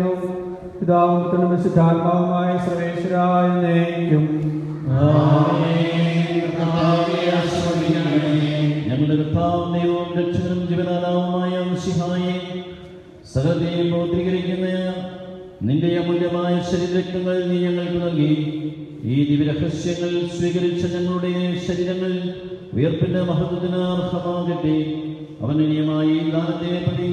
പിതാവും പുത്രനും പരിശുദ്ധാത്മാവുമായ സർവേശ്വരായ എന്നേക്കും. ഞങ്ങളുടെ കർത്താവും ദൈവവും രക്ഷകനും ജീവനാഥാവുമായ മിശിഹായേ, സകലത്തെയും പൗത്രീകരിക്കുന്ന നിന്റെ അമൂല്യമായ ശരീരരക്തങ്ങൾ നീ ഞങ്ങൾക്ക് നൽകി. ഈ ദിവ്യരഹസ്യങ്ങൾ സ്വീകരിച്ച ഞങ്ങളുടെ ശരീരങ്ങൾ ഉയർപ്പിന്റെ മഹത്വത്തിന് അർഹമാകട്ടെ. അവനീയമായ ഈ ദാനത്തെ പ്രതി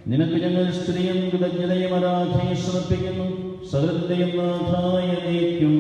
നിനക്ക് ഞങ്ങൾ സ്തുതിയും കൃതജ്ഞതയും ആരാധനയും സമർപ്പിക്കുന്നു. സകലത്തെയും നാഥായ എന്നേക്കും.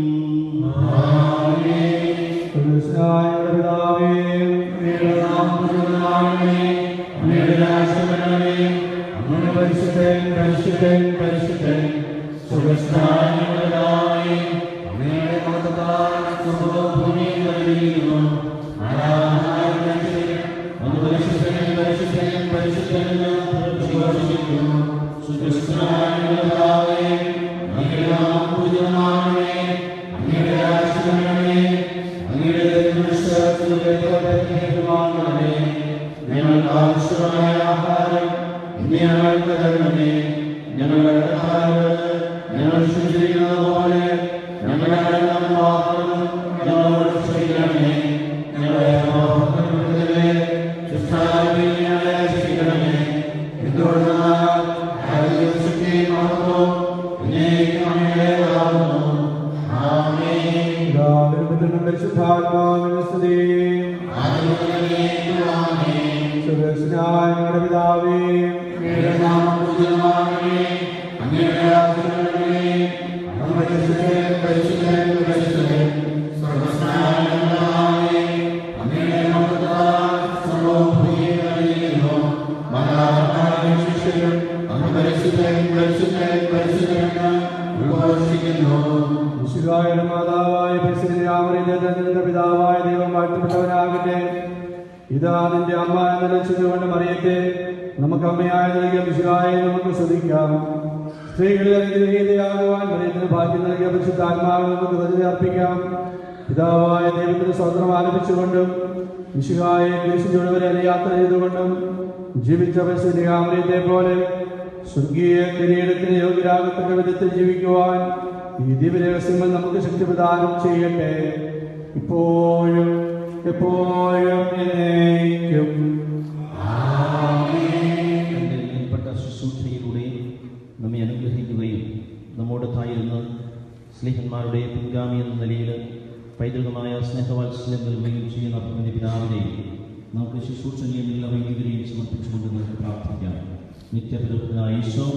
പിതാവായ ദൈവം വാഴ്ത്തപ്പെട്ടവനാകട്ടെ. ഇതാ നിന്റെ അമ്മ എന്ന ലക്ഷ്യതുകൊണ്ട് മറിയത്തെ നമുക്ക് അമ്മയായി നൽകിയ മിശിഹായെ നമുക്ക് ശ്രദ്ധിക്കാം. സ്ത്രീകളിൽ അനുഗ്രഹീതയാകുവാൻ മറിയത്തിന് ഭാഗ്യം നൽകിയ പരിശുദ്ധാത്മാവിനെ നമുക്ക് കൃതജ്ഞത അർപ്പിക്കാം. പിതാവായ ദൈവത്തിന് സ്വതന്ത്രം ആലപിച്ചുകൊണ്ടും മിശിഹായെ കുരിശിലൂടെ വരെ യാത്ര ചെയ്തുകൊണ്ടും ജീവിച്ച പരിശുദ്ധമറിയത്തെ പോലെ സ്വർഗീയ കിരീടത്തിന് യോഗ്യരാകത്തക്ക വിധത്തിൽ ജീവിക്കുവാൻ ഈ ദിവ്യരഹസ്യങ്ങൾ നമുക്ക് ശക്തി പ്രദാനം ചെയ്യട്ടെ, ഇപ്പോഴും എപ്പോഴും എന്നേക്കും. ശുശ്രൂഷയിലൂടെ നമ്മെ അനുഗ്രഹിക്കുകയും നമ്മോടൊത്തായിരുന്ന സ്നേഹന്മാരുടെ പിൻഗാമി എന്ന നിലയിൽ പൈതൃകമായ സ്നേഹവാത്സല്യം നൽകുകയും ചെയ്യുന്ന അഭിമന്യ പിതാവിനെയും നമുക്ക് ശുശ്രൂഷയും എല്ലാ വൈദികരെയും സമർപ്പിച്ചുകൊണ്ട് നമുക്ക് പ്രാർത്ഥിക്കാം. നിത്യപിതാവായ ഈശോ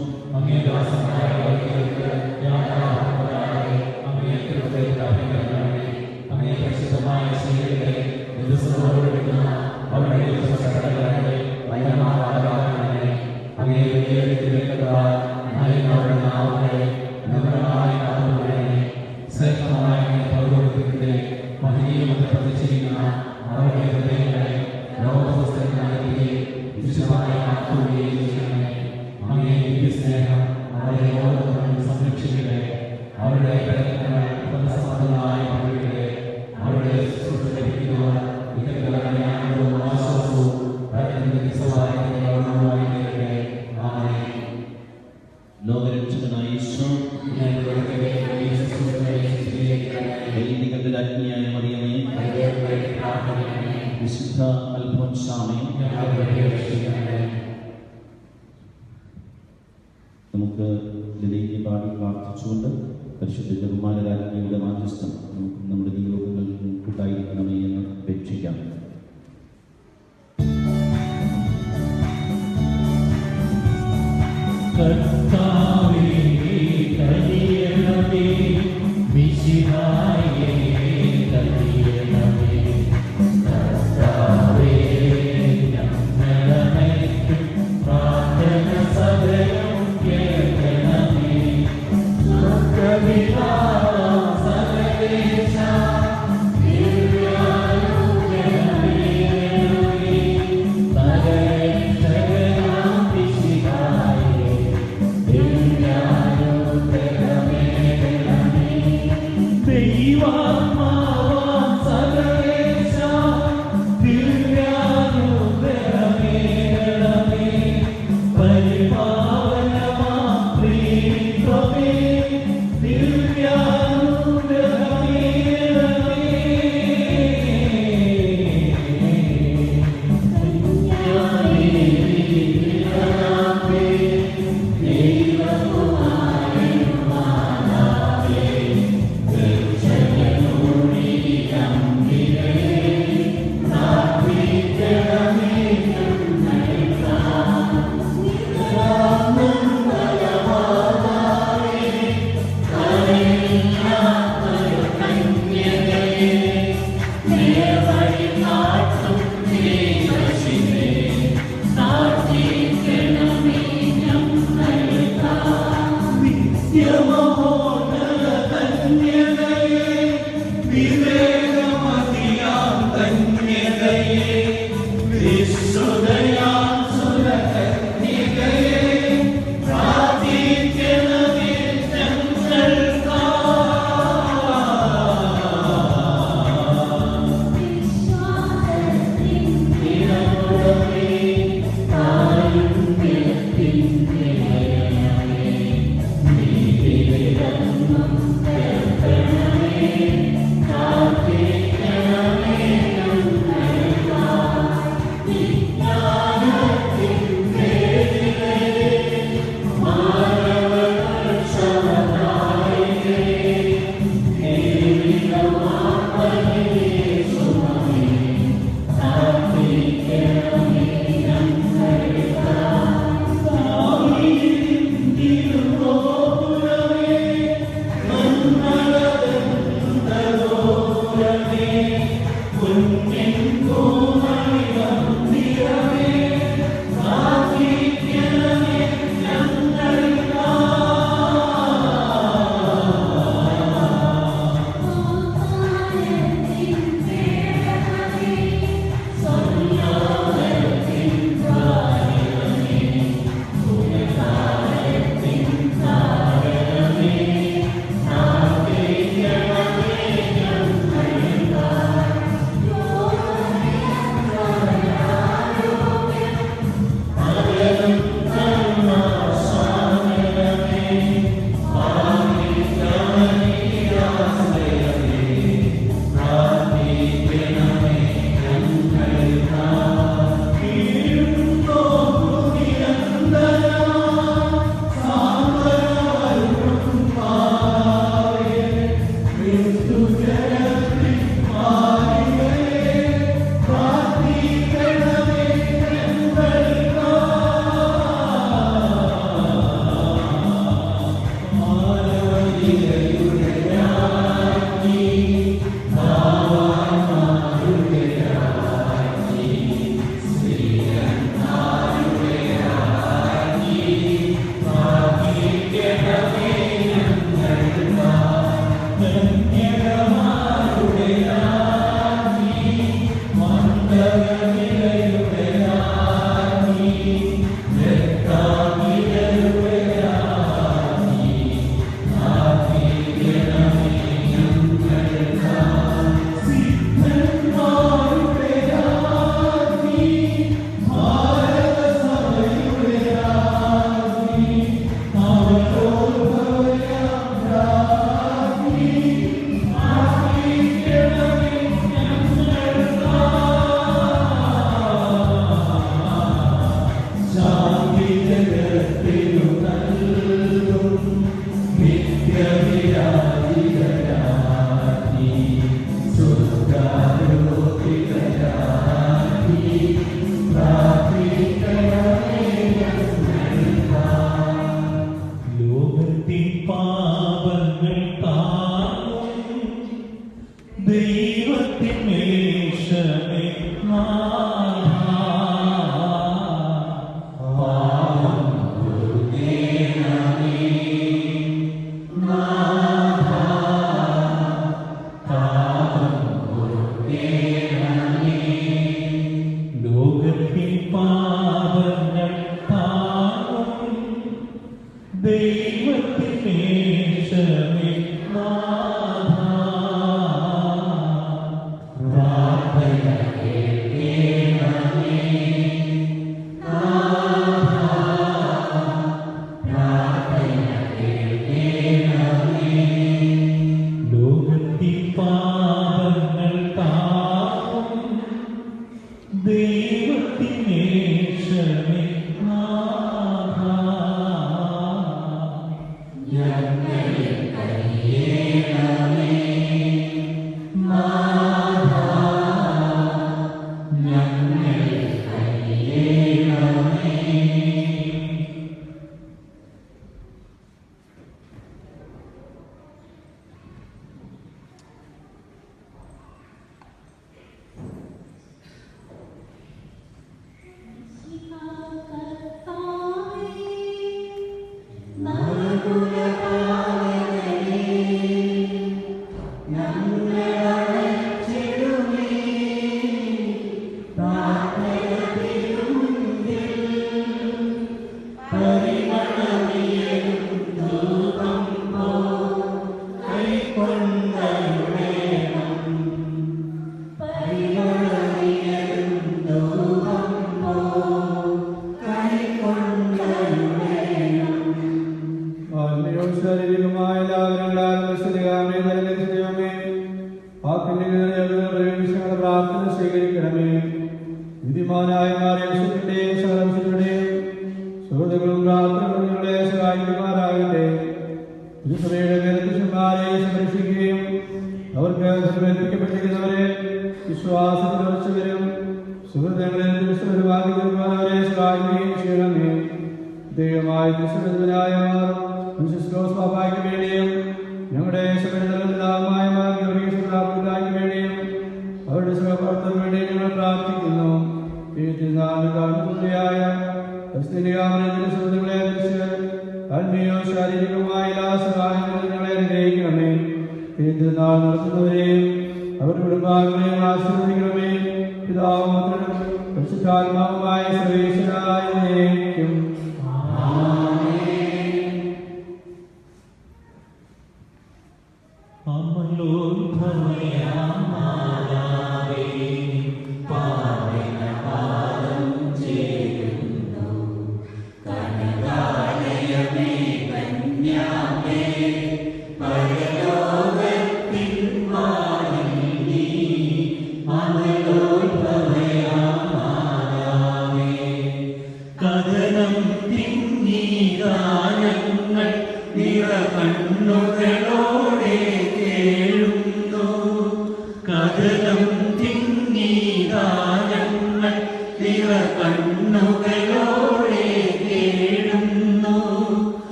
നമുക്ക് ലളിതയെ പാടി പ്രാർത്ഥിച്ചുകൊണ്ട് പരിശുദ്ധ ജപമാലരാജ്ഞിയുടെ മാധ്യസ്ഥം നമുക്ക് നമ്മുടെ നിയോഗങ്ങൾക്ക് കൂട്ടായിരിക്കണമേ എന്ന് അപേക്ഷിക്കാം. Yeah.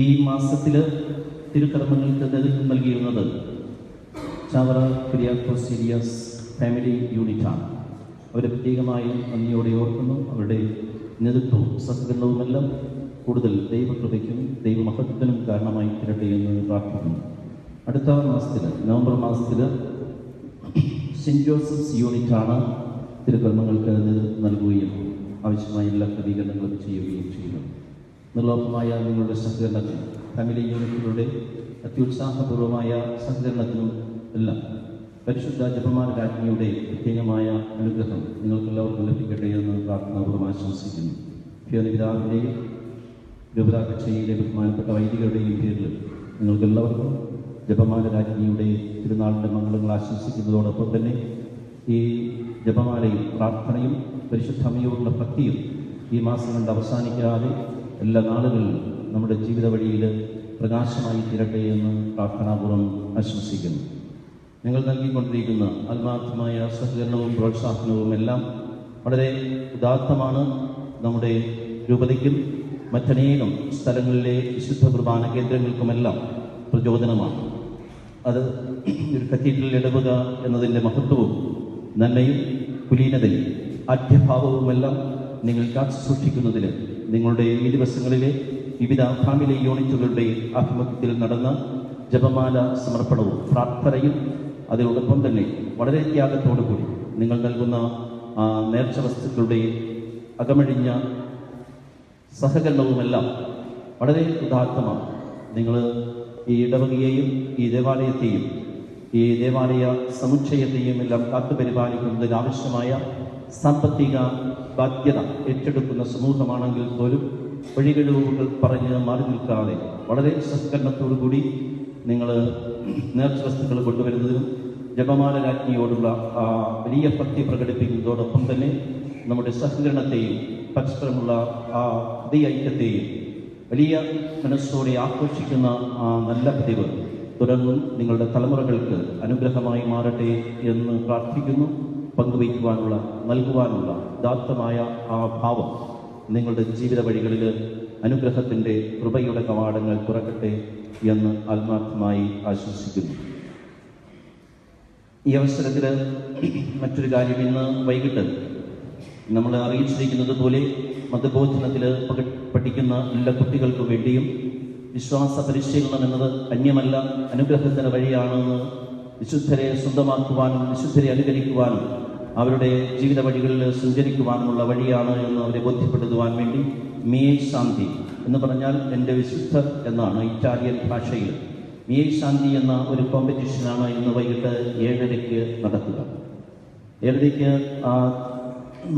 ഈ മാസത്തിൽ തിരുക്കർമ്മങ്ങൾക്ക് നേതൃത്വം നൽകിയിരുന്നത് ചാവറ കുര്യാക്കോസ് ഏരിയാസ് ഫാമിലി യൂണിറ്റാണ്. അവരെ പ്രത്യേകമായി നന്ദിയോടെ ഓർക്കുന്നു. അവരുടെ നേതൃത്വവും സഹകരണവുമെല്ലാം കൂടുതൽ ദൈവകൃപയ്ക്കും ദൈവമഹത്വത്തിനും കാരണമായി തീരട്ടെ എന്ന് പ്രാർത്ഥിക്കുന്നു. അടുത്ത മാസത്തിൽ, നവംബർ മാസത്തിൽ സെൻറ് ജോസഫ്സ് യൂണിറ്റാണ് തിരുക്കർമ്മങ്ങൾക്ക് നേതൃത്വം നൽകുകയും ആവശ്യമായ എല്ലാ ക്രമീകരണങ്ങളും ചെയ്യുകയും ചെയ്യുന്നു. നിർലോഭമായ നിങ്ങളുടെ സഹകരണത്തിനും ഫാമിലി യൂണിറ്റുകളുടെ അത്യുത്സാഹപൂർവമായ സഹകരണത്തിനും എല്ലാം പരിശുദ്ധ ജപമാല രാജ്ഞിയുടെ പ്രത്യേകമായ അനുഗ്രഹം നിങ്ങൾക്കെല്ലാവർക്കും ലഭിക്കട്ടെ എന്ന് പ്രാർത്ഥനാപൂർവ്വം ആശംസിക്കുന്നു. പിതാവിൻ്റെയും രൂപതാകക്ഷയിലെ ബഹുമാനപ്പെട്ട വൈദികരുടെയും പേരിൽ നിങ്ങൾക്കെല്ലാവർക്കും ജപമാല രാജ്ഞിയുടെ തിരുനാളിൻ്റെ മംഗളങ്ങൾ ആശംസിക്കുന്നതോടൊപ്പം തന്നെ ഈ ജപമാലയും പ്രാർത്ഥനയും പരിശുദ്ധ അമ്മയോടുള്ള ഭക്തിയും ഈ മാസം കൊണ്ട് അവസാനിക്കാതെ എല്ലാ നാളുകളിലും നമ്മുടെ ജീവിത വഴിയിൽ പ്രകാശമായി തീരട്ടെ എന്ന് പ്രാർത്ഥനാപൂർവ്വം ആശംസിക്കുന്നു. നിങ്ങൾ നൽകിക്കൊണ്ടിരിക്കുന്ന ആത്മാർത്ഥമായ സഹകരണവും പ്രോത്സാഹനവും എല്ലാം വളരെ ഉദാത്തമാണ്. നമ്മുടെ രൂപതയ്ക്കും മറ്റനേകം സ്ഥലങ്ങളിലെ വിശുദ്ധ കുർബാന കേന്ദ്രങ്ങൾക്കുമെല്ലാം പ്രചോദനമാണ്. അത് ഒരു കത്തീഡ്രൽ ഇടവക എന്നതിൻ്റെ മഹത്വവും നന്മയും കുലീനതയും ആഢ്യഭാവവുമെല്ലാം നിങ്ങൾ കാത്തു സൂക്ഷിക്കുന്നതിൽ നിങ്ങളുടെ ഈ ദിവസങ്ങളിലെ വിവിധ ഫാമിലി യൂണിറ്റുകളുടെ ആഭിമുഖ്യത്തിൽ നടന്ന ജപമാല സമർപ്പണവും പ്രാർത്ഥനയും അതിനോടൊപ്പം തന്നെ വളരെ ത്യാഗത്തോടു കൂടി നിങ്ങൾ നൽകുന്ന നേർച്ച വസ്തുക്കളുടെ അകമഴിഞ്ഞ സഹകരണവുമെല്ലാം വളരെ ഉദാത്തമാണ്. നിങ്ങൾ ഈ ഇടവകയെയും ഈ ദേവാലയത്തെയും ഈ ദേവാലയ സമുച്ചയത്തെയും എല്ലാം കാത്തുപരിപാലിക്കുന്നതിന് ആവശ്യമായ സാമ്പത്തിക ബാധ്യത ഏറ്റെടുക്കുന്ന സമൂഹമാണെങ്കിൽ പോലും വഴികഴിവുകൾ പറഞ്ഞ് മാറി നിൽക്കാതെ വളരെ സഹകരണത്തോടു കൂടി നിങ്ങൾ നേർച്ച വസ്തുക്കൾ കൊണ്ടുവരുന്നതിനും ജപമാല രാജ്ഞിയോടുള്ള വലിയ ഭക്തി പ്രകടിപ്പിക്കുന്നതോടൊപ്പം തന്നെ നമ്മുടെ സഹകരണത്തെയും പരസ്പരമുള്ള ഹൃദയ ഐക്യത്തെയും വലിയ മനസ്സോടെ ആഘോഷിക്കുന്ന നല്ല പതിവ് തുടർന്നും നിങ്ങളുടെ തലമുറകൾക്ക് അനുഗ്രഹമായി മാറട്ടെ എന്ന് പ്രാർത്ഥിക്കുന്നു. പങ്കുവയ്ക്കുവാനുള്ള, നൽകുവാനുള്ള ഉദാത്തമായ ഭാവം നിങ്ങളുടെ ജീവിത വഴികളിൽ അനുഗ്രഹത്തിൻ്റെ കൃപയുടെ കവാടങ്ങൾ തുറക്കട്ടെ എന്ന് ആത്മാർത്ഥമായി ആശംസിക്കുന്നു. ഈ അവസരത്തിൽ മറ്റൊരു കാര്യം, ഇന്ന് വൈകിട്ട് നമ്മൾ അറിയിച്ചിരിക്കുന്നത് പോലെ മതബോധനത്തിൽ പഠിക്കുന്ന എല്ലാ കുട്ടികൾക്കും വേണ്ടിയും വിശ്വാസ പരിശീലനം എന്നത് അന്യമല്ല, അനുഗ്രഹത്തിന് വഴിയാണെന്ന് വിശുദ്ധരെ സ്വന്തമാക്കുവാനും വിശുദ്ധരെ അനുകരിക്കുവാനും അവരുടെ ജീവിത വഴികളിൽ സഞ്ചരിക്കുവാനുമുള്ള വഴിയാണ് എന്ന് അവരെ ബോധ്യപ്പെടുത്തുവാൻ വേണ്ടി മിയെ ശാന്തി എന്ന് പറഞ്ഞാൽ എൻ്റെ വിശുദ്ധർ എന്നാണ് ഇറ്റാലിയൻ ഭാഷയിൽ. മിയെ ശാന്തി എന്ന ഒരു കോമ്പറ്റീഷനാണ് ഇന്ന് വൈകിട്ട് 7:30 നടക്കുക. 7:30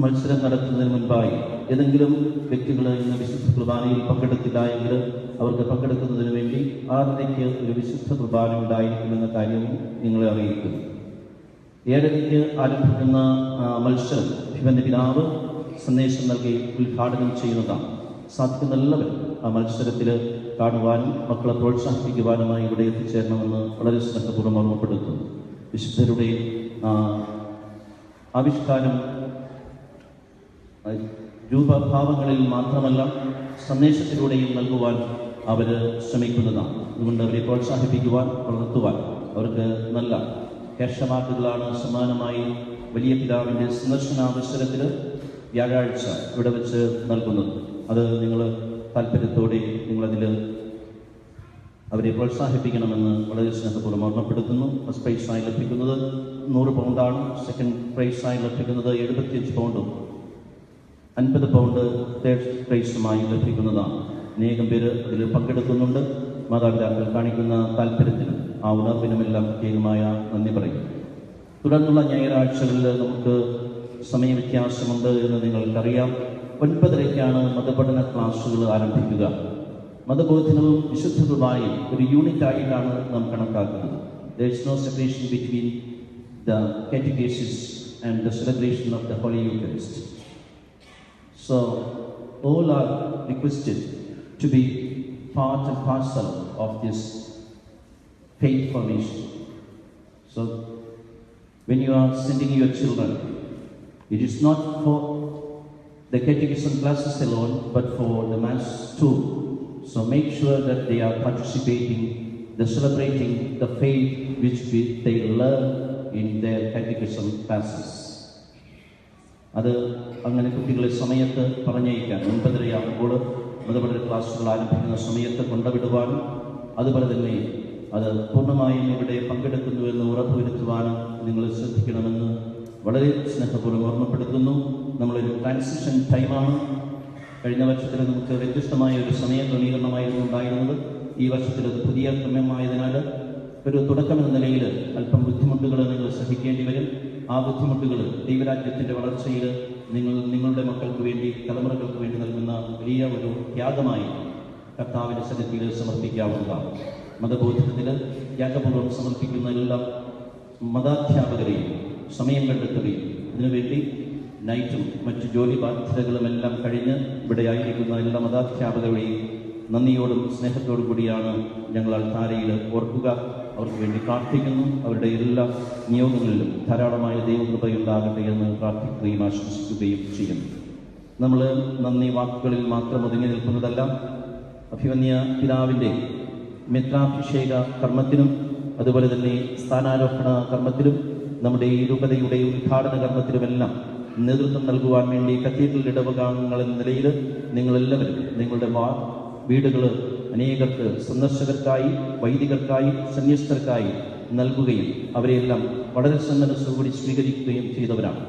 മത്സരം നടത്തുന്നതിന് മുൻപായി ഏതെങ്കിലും വ്യക്തികൾ ഇന്ന് വിശുദ്ധ കുർബാനയിൽ പങ്കെടുത്തില്ല എങ്കിൽ അവർക്ക് പങ്കെടുക്കുന്നതിന് വേണ്ടി 6:30 ഒരു വിശുദ്ധ കുർബാന ഉണ്ടായിരിക്കുമെന്ന കാര്യവും നിങ്ങളെ അറിയിക്കുന്നു. 7:30 ആരംഭിക്കുന്ന മത്സരം ശിവന്റെ പിതാവ് സന്ദേശം നൽകി ഉദ്ഘാടനം ചെയ്യുന്നതാണ്. സാധിക്കുന്ന എല്ലാവരും ആ മത്സരത്തിൽ കാണുവാനും മക്കളെ പ്രോത്സാഹിപ്പിക്കുവാനുമായി ഇവിടെ എത്തിച്ചേരണമെന്ന് വളരെ സ്നേഹപൂർവ്വം ഓർമ്മപ്പെടുത്തുന്നു. വിശുദ്ധരുടെ ആവിഷ്കാരം രൂപഭാവങ്ങളിൽ മാത്രമല്ല സന്ദേശത്തിലൂടെയും നൽകുവാൻ അവർ ശ്രമിക്കുന്നതാണ്. അതുകൊണ്ട് അവരെ പ്രോത്സാഹിപ്പിക്കുവാൻ, വളർത്തുവാൻ അവർക്ക് നല്ല ക്യാഷമാർക്കുകളാണ് സമ്മാനമായി വലിയ പിതാവിൻ്റെ സന്ദർശനാവസരത്തിൽ വ്യാഴാഴ്ച ഇവിടെ വെച്ച് നൽകുന്നത്. അത് നിങ്ങൾ താല്പര്യത്തോടെ നിങ്ങളതിൽ അവരെ പ്രോത്സാഹിപ്പിക്കണമെന്ന് വളരെ സ്നേഹപൂർവ്വം ഓർമ്മപ്പെടുത്തുന്നു. ഫസ്റ്റ് പ്രൈസായി ലഭിക്കുന്നത് 100 പൗണ്ടാണ്. സെക്കൻഡ് പ്രൈസായി ലഭിക്കുന്നത് 75 പൗണ്ടും 50 പൗണ്ട് തേർഡ് പ്രൈസുമായി ലഭിക്കുന്നതാണ്. അനേകം പേര് അതിൽ പങ്കെടുക്കുന്നുണ്ട്. മാതാപിതാക്കൾ കാണിക്കുന്ന താല്പര്യത്തിനും ആ ഉണർവിനുമെല്ലാം പ്രത്യേകമായ നന്ദി പറയും. തുടർന്നുള്ള ഞായറാഴ്ചകളിൽ നമുക്ക് സമയവ്യത്യാസമുണ്ട് എന്ന് നിങ്ങൾക്കറിയാം. 9:30 മതപഠന ക്ലാസ്സുകൾ ആരംഭിക്കുക. മതബോധനവും വിശുദ്ധ കുർബാനയും ഒരു യൂണിറ്റായിട്ടാണ് നാം കണക്കാക്കുന്നത്. There is no separation between the catechesis and the celebration of the Holy Eucharist. So all are requested to be part and parcel of this faith formation. So when you are sending your children, it is not for the catechism classes alone, but for the mass too. So make sure that they are participating, they're celebrating the faith which they learn in their catechism classes. അത് അങ്ങനെ കുട്ടികളെ സമയത്ത് പറഞ്ഞയക്കാൻ 9:30 മതപഠന ക്ലാസ്സുകൾ ആരംഭിക്കുന്ന സമയത്ത് കൊണ്ടുവിടുവാനും അതുപോലെ തന്നെ അത് പൂർണ്ണമായും ഇവിടെ പങ്കെടുക്കുന്നുവെന്ന് ഉറപ്പുവരുത്തുവാനും നിങ്ങൾ ശ്രദ്ധിക്കണമെന്ന് വളരെ സ്നേഹപൂർവ്വം ഓർമ്മപ്പെടുത്തുന്നു. നമ്മളൊരു ട്രാൻസിഷൻ ടൈമാണ്. കഴിഞ്ഞ വർഷത്തിൽ നമുക്ക് വ്യത്യസ്തമായ ഒരു സമയ ക്രമീകരണമായിരുന്നു ഉണ്ടായിരുന്നത്. ഈ വർഷത്തിൽ അത് പുതിയ ക്രമമായതിനാൽ ഒരു തുടക്കമെന്ന നിലയിൽ അല്പം ബുദ്ധിമുട്ടുകൾ നിങ്ങൾ സഹിക്കേണ്ടി വരും. ആ ബുദ്ധിമുട്ടുകൾ ദൈവരാജ്യത്തിൻ്റെ വളർച്ചയിൽ നിങ്ങളുടെ മക്കൾക്ക് വേണ്ടി, തലമുറകൾക്ക് വേണ്ടി നൽകുന്ന വലിയ ഒരു ത്യാഗമായി കർത്താവിൻ്റെ സന്നിധിയിൽ സമർപ്പിക്കാവുന്നതാണ്. മതബോധനത്തിൽ ത്യാഗപൂർവ്വം സമർപ്പിക്കുന്ന എല്ലാ മതാധ്യാപകരെയും സമയം കണ്ടെത്തുകയും അതിനുവേണ്ടി നൈറ്റും മറ്റ് ജോലി ബാധ്യതകളുമെല്ലാം കഴിഞ്ഞ് ഇവിടെ ആയിരിക്കുന്ന എല്ലാ മതാധ്യാപകരുടെയും നന്ദിയോടും സ്നേഹത്തോടും കൂടിയാണ് ഞങ്ങൾ അൾത്താരയിൽ ഓർക്കുക. അവർക്ക് വേണ്ടി പ്രാർത്ഥിക്കുന്നു. അവരുടെ എല്ലാ നിയോഗങ്ങളിലും ധാരാളമായ ദൈവകൃപയുണ്ടാകട്ടെ എന്ന് പ്രാർത്ഥിക്കുകയും ആശംസിക്കുകയും ചെയ്യുന്നു. നമ്മൾ നന്ദി വാക്കുകളിൽ മാത്രം ഒതുങ്ങി നിൽക്കുന്നതല്ല. അഭിമന്യ പിതാവിൻ്റെ മിത്രാഭിഷേക കർമ്മത്തിനും അതുപോലെ തന്നെ സ്ഥാനാരോഹണ കർമ്മത്തിലും നമ്മുടെ ഈ രൂപതയുടെ ഉദ്ഘാടന കർമ്മത്തിലുമെല്ലാം നേതൃത്വം നൽകുവാൻ വേണ്ടി കത്തീഡ്രൽ ഇടവകാംഗങ്ങൾ എന്ന നിലയിൽ നിങ്ങളെല്ലാവരും നിങ്ങളുടെ വീടുകൾ അനേകർക്ക് സന്ദർശകർക്കായി, വൈദികർക്കായി, സന്യസ്തർക്കായി നൽകുകയും അവരെയെല്ലാം വളരെ സന്മനസ്സോടുകൂടി സ്വീകരിക്കുകയും ചെയ്തവരാണ്.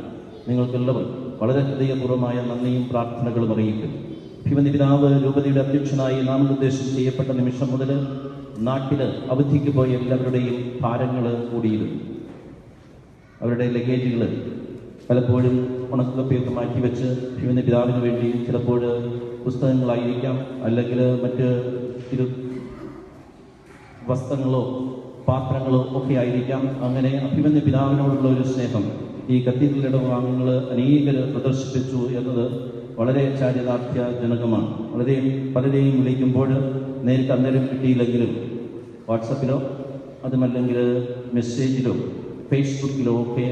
നിങ്ങൾക്കെല്ലാവരും വളരെ ഹൃദയപൂർവ്വമായ നന്ദിയും പ്രാർത്ഥനകളും അറിയിക്കും. അഭിമന്യ പിതാവ് രൂപതയുടെ അധ്യക്ഷനായി നാമനിർദ്ദേശം ചെയ്യപ്പെട്ട നിമിഷം മുതൽ നാട്ടിൽ അവധിക്ക് പോയ എല്ലാവരുടെയും ഭാരങ്ങൾ കൂടിയിരുന്നു. അവരുടെ ലഗേജുകൾ പലപ്പോഴും ഉണക്കപ്പിയൊക്കെ മാറ്റിവെച്ച് അഭിമന്യ പിതാവിന് വേണ്ടി ചിലപ്പോൾ പുസ്തകങ്ങളായിരിക്കാം, അല്ലെങ്കിൽ മറ്റ് വസ്ത്രങ്ങളോ പാത്രങ്ങളോ ഒക്കെ ആയിരിക്കാം. അങ്ങനെ അഭിമന്യ പിതാവിനോടുള്ള ഒരു സ്നേഹം ഈ കത്തീഡ്രൽ ഇടവകാംഗങ്ങൾ അനേകർ പ്രദർശിപ്പിച്ചു എന്നത് വളരെ ചാരിതാർത്ഥ്യജനകമാണ്. പലരെയും വിളിക്കുമ്പോൾ നേരിട്ട് അന്നേരം കിട്ടിയില്ലെങ്കിലും വാട്സപ്പിലോ അതുമല്ലെങ്കിൽ മെസ്സേജിലോ ഫേസ്ബുക്കിലോ ഒക്കെ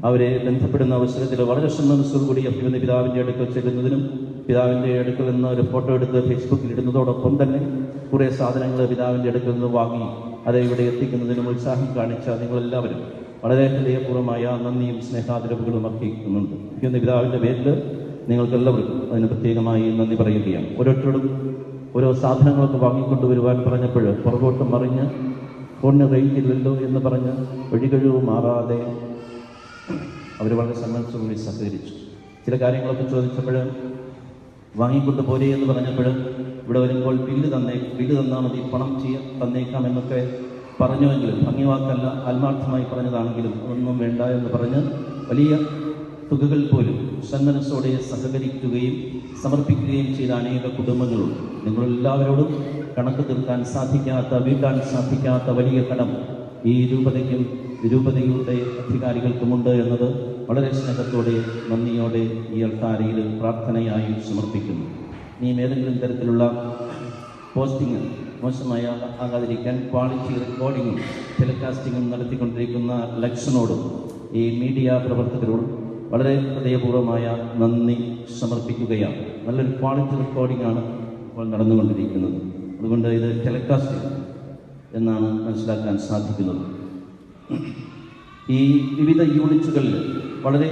അവരെ ബന്ധപ്പെടുന്ന അവസരത്തിൽ വളരെ സന്മനസ്സോടുകൂടി അഭിമന്യ പിതാവിൻ്റെ അടുക്കൽ ചെല്ലുന്നതിനും പിതാവിൻ്റെ അടുക്കൽ നിന്ന് ഒരു ഫോട്ടോ എടുത്ത് ഫേസ്ബുക്കിൽ ഇടുന്നതോടൊപ്പം തന്നെ കുറേ സാധനങ്ങൾ പിതാവിൻ്റെ അടുക്കൽ നിന്ന് വാങ്ങി അത് ഇവിടെ എത്തിക്കുന്നതിനും ഉത്സാഹം കാണിച്ച നിങ്ങളെല്ലാവരും വളരെ ഹൃദയപൂർവ്വമായ നന്ദിയും സ്നേഹാദരവുകളും അർപ്പിക്കുന്നുണ്ട്. അഭിമന്യ പിതാവിൻ്റെ പേരിൽ നിങ്ങൾക്കെല്ലാവർക്കും അതിന് പ്രത്യേകമായി നന്ദി പറയുകയാണ്. ഓരോരുത്തരോടും ഓരോ സാധനങ്ങളൊക്കെ വാങ്ങിക്കൊണ്ടുവരുവാൻ പറഞ്ഞപ്പോൾ പുറകോട്ട് മറിഞ്ഞ് ഫോണിന് റേഞ്ചില്ലല്ലോ എന്ന് പറഞ്ഞ് ഒഴികഴിവ് മാറാതെ അവർ വളരെ സന്മനസ്സോടുകൂടി സഹകരിച്ചു. ചില കാര്യങ്ങളൊക്കെ ചോദിച്ചപ്പോൾ വാങ്ങിക്കൊണ്ട് പോരെ എന്ന് പറഞ്ഞപ്പോൾ ഇവിടെ വരുമ്പോൾ ബില്ല് തന്നാൽ മതി, പണം തന്നേക്കാം എന്നൊക്കെ പറഞ്ഞുവെങ്കിലും ഭംഗിവാക്കല്ല, ആത്മാർത്ഥമായി പറഞ്ഞതാണെങ്കിലും ഒന്നും വേണ്ട എന്ന് പറഞ്ഞ് വലിയ തുകകൾ പോലും സന്മനസ്സോടെ സഹകരിക്കുകയും സമർപ്പിക്കുകയും ചെയ്ത അനേക കുടുംബങ്ങളുണ്ട്. നിങ്ങളെല്ലാവരോടും കണക്ക് തീർക്കാൻ സാധിക്കാത്ത, വീട്ടാൻ സാധിക്കാത്ത വലിയ കടം ഈ രൂപതയ്ക്കും രൂപതയുടെ അധികാരികൾക്കുമുണ്ട് എന്നത് വളരെ സ്നേഹത്തോടെ നന്ദിയോടെ ഈ അൾത്താരയിൽ പ്രാർത്ഥനയായി സമർപ്പിക്കുന്നു. ഇനിയും ഏതെങ്കിലും തരത്തിലുള്ള പോസ്റ്റിങ് മോശമായ ആകാതിരിക്കാൻ ക്വാളിറ്റി റെക്കോർഡിങ്ങും ടെലികാസ്റ്റിങ്ങും നടത്തിക്കൊണ്ടിരിക്കുന്ന ലക്ഷനോടും ഈ മീഡിയ പ്രവർത്തകരോടും വളരെ ഹൃദയപൂർവ്വമായ നന്ദി സമർപ്പിക്കുകയാണ്. നല്ലൊരു ക്വാളിറ്റി റെക്കോർഡിംഗ് ആണ് ഇപ്പോൾ നടന്നുകൊണ്ടിരിക്കുന്നത്. അതുകൊണ്ട് ഇത് ടെലികാസ്റ്റിംഗ് എന്നാണ് മനസ്സിലാക്കാൻ സാധിക്കുന്നത്. ഈ വിവിധ യൂണിറ്റുകളിൽ വളരെ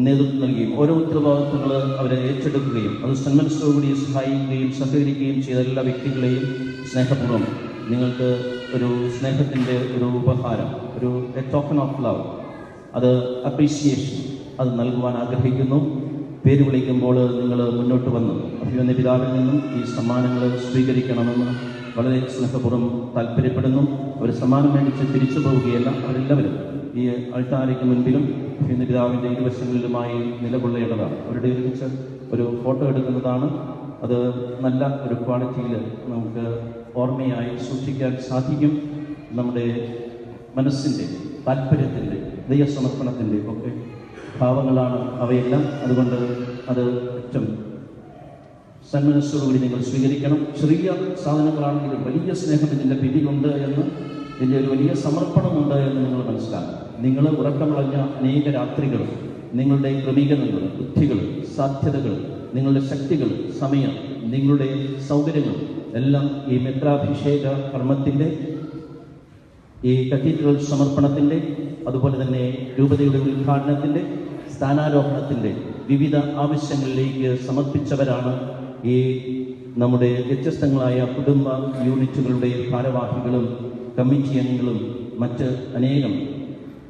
നേതൃത്വം നൽകുകയും ഓരോ ഉത്തരവാദിത്വങ്ങൾ അവരെ ഏറ്റെടുക്കുകയും അത് സന്മനസ്സോടുകൂടി സഹായിക്കുകയും സഹകരിക്കുകയും ചെയ്ത എല്ലാ വ്യക്തികളെയും സ്നേഹപൂർവ്വം നിങ്ങൾക്ക് ഒരു സ്നേഹത്തിൻ്റെ ഒരു ഉപഹാരം, ഒരു ടോക്കൺ ഓഫ് ലവ്, അത് അപ്രീസിയേഷൻ അത് നൽകുവാൻ ആഗ്രഹിക്കുന്നു. പേര് വിളിക്കുമ്പോൾ നിങ്ങൾ മുന്നോട്ട് വന്ന് അഭിമന്യ പിതാവിൽ നിന്നും ഈ സമ്മാനങ്ങൾ സ്വീകരിക്കണമെന്ന് വളരെ സ്നേഹപൂർവ്വം താല്പര്യപ്പെടുന്നു. അവർ സമ്മാനം മേടിച്ച് തിരിച്ചു പോവുകയല്ല, അവരെല്ലാവരും ഈ അൾത്താരയ്ക്ക് മുൻപിലും അഭിമന്യ പിതാവിൻ്റെ ഇരുവശങ്ങളിലുമായി നിലകൊള്ളേണ്ടതാണ്. അവരുടെ ഒരുമിച്ച് ഒരു ഫോട്ടോ എടുക്കുന്നതാണ്. അത് നല്ല ഒരു ക്വാളിറ്റിയിൽ നമുക്ക് ഓർമ്മയായി സൂക്ഷിക്കാൻ സാധിക്കും. നമ്മുടെ മനസ്സിൻ്റെ താല്പര്യത്തിൻ്റെ ദൈവസമർപ്പണത്തിൻ്റെ ഒക്കെ ഭാവങ്ങളാണ് അവയെല്ലാം. അതുകൊണ്ട് അത് ഏറ്റവും സന്മനസ്സോടുകൂടി നിങ്ങൾ സ്വീകരിക്കണം. ചെറിയ സാധനങ്ങളാണെങ്കിലും വലിയ സ്നേഹം ഇതിൻ്റെ പിന്നിലുണ്ട് എന്ന്, ഇതിൻ്റെ ഒരു വലിയ സമർപ്പണമുണ്ട് എന്ന് നിങ്ങൾ മനസ്സിലാക്കണം. നിങ്ങൾ ഉറക്കമളഞ്ഞ അനേക രാത്രികൾ, നിങ്ങളുടെ ക്രമീകരണങ്ങൾ, ബുദ്ധികൾ, സാധ്യതകൾ, നിങ്ങളുടെ ശക്തികൾ, സമയം, നിങ്ങളുടെ സൗകര്യങ്ങൾ എല്ലാം ഈ മിത്രാഭിഷേക കർമ്മത്തിൻ്റെ, ഈ കത്തീഡ്രൽ സമർപ്പണത്തിൻ്റെ, അതുപോലെ തന്നെ രൂപതയുടെ ഉദ്ഘാടനത്തിൻ്റെ, സ്ഥാനാരോഹണത്തിൻ്റെ വിവിധ ആവശ്യങ്ങളിലേക്ക് സമർപ്പിച്ചവരാണ് ഈ നമ്മുടെ വ്യത്യസ്തങ്ങളായ കുടുംബ യൂണിറ്റുകളുടെ ഭാരവാഹികളും കമ്മിറ്റി അംഗങ്ങളും മറ്റ് അനേകം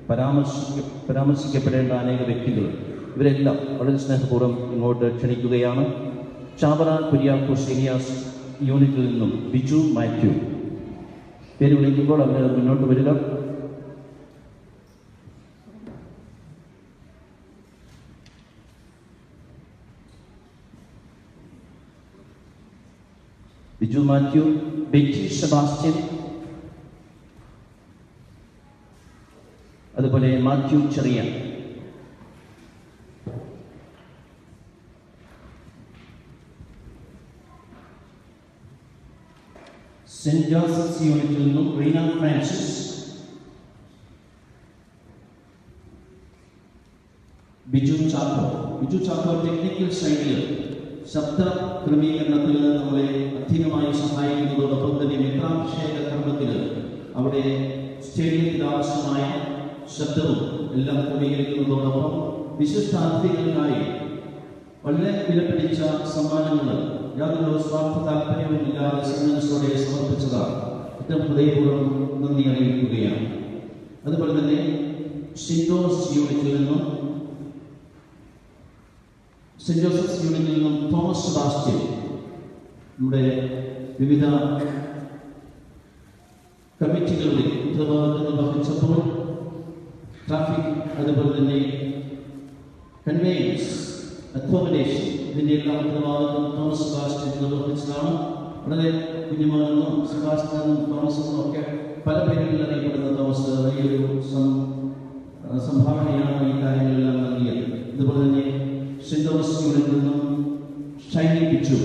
പരാമർശിക്കപ്പെടേണ്ട അനേക വ്യക്തികൾ, ഇവരെല്ലാം വളരെ സ്നേഹപൂർവ്വം ഇങ്ങോട്ട് ക്ഷണിക്കുകയാണ്. ചാവറ കുര്യാക്കോസ് ഏരിയാസ് യൂണിറ്റിൽ നിന്നും ബിജു മാത്യു പേര് വിളിക്കുമ്പോൾ അവർ മുന്നോട്ട് വരിക. ബിജു മാത്യു, ബെറ്റി സെബാസ്റ്റ്യൻ, അതുപോലെ മാത്യു ചെറിയ. സെന്റ് ജോസഫ്സ് യൂണിറ്റിൽ നിന്നും റീന ഫ്രാൻസിസ്, ബിജു ചാക്കോ ടെക്നിക്കൽ സൈഡിൽ ശബ്ദ ക്രമീകരണത്തിൽ നമ്മളെ അധികമായി സഹായിക്കുന്നതോടൊപ്പം തന്നെ മിത്രാഭിഷേക കർമ്മത്തിൽ അവിടെ സ്റ്റേഡിയത്തിൽ ആവശ്യമായ ശബ്ദവും എല്ലാം ക്രമീകരിക്കുന്നതോടൊപ്പം വിശിഷ്ടാതിഥികൾക്കായി വളരെ വിലപിടിച്ച സമ്മാനങ്ങൾ യാതൊരു സ്വാർത്ഥ താല്പര്യവുമില്ലാതെ സന്മനസ്സോടെ സമർപ്പിച്ചതാണ്. ഏറ്റവും ഹൃദയപൂർവ്വം നന്ദി അറിയിക്കുകയാണ്. അതുപോലെ തന്നെ സെന്റ് ജോസഫ്സ് യൂണിറ്റിൽ നിന്നും തോമസ് സെബാസ്റ്റ്യൻ നമ്മുടെ വിവിധ കമ്മിറ്റികളുടെ ഉത്തരവാദിത്തങ്ങൾ വഹിച്ചപ്പോൾ ട്രാഫിക്, അതുപോലെ തന്നെ കൺവേയൻസ്, അക്കോമഡേഷൻ, ഇതിൻ്റെയെല്ലാം ഉത്തരവാദിത്വം തോമസ് സെബാസ്റ്റ്യൻ നിർവഹിച്ചതാണ്. വളരെ കുഞ്ഞുമാണെന്നും സെബാസ്റ്റ്യനും തോമസെന്നും ഒക്കെ പല പേരുകളിൽ അറിയപ്പെടുന്ന തോമസ് വലിയൊരു സംഭാവനയാണ് ഈ കാര്യങ്ങളെല്ലാം നൽകിയത്. അതുപോലെ തന്നെ സെന്റ് തോമസ് യൂണിറ്റിൽ നിന്നും ഷൈനി ബിച്ചു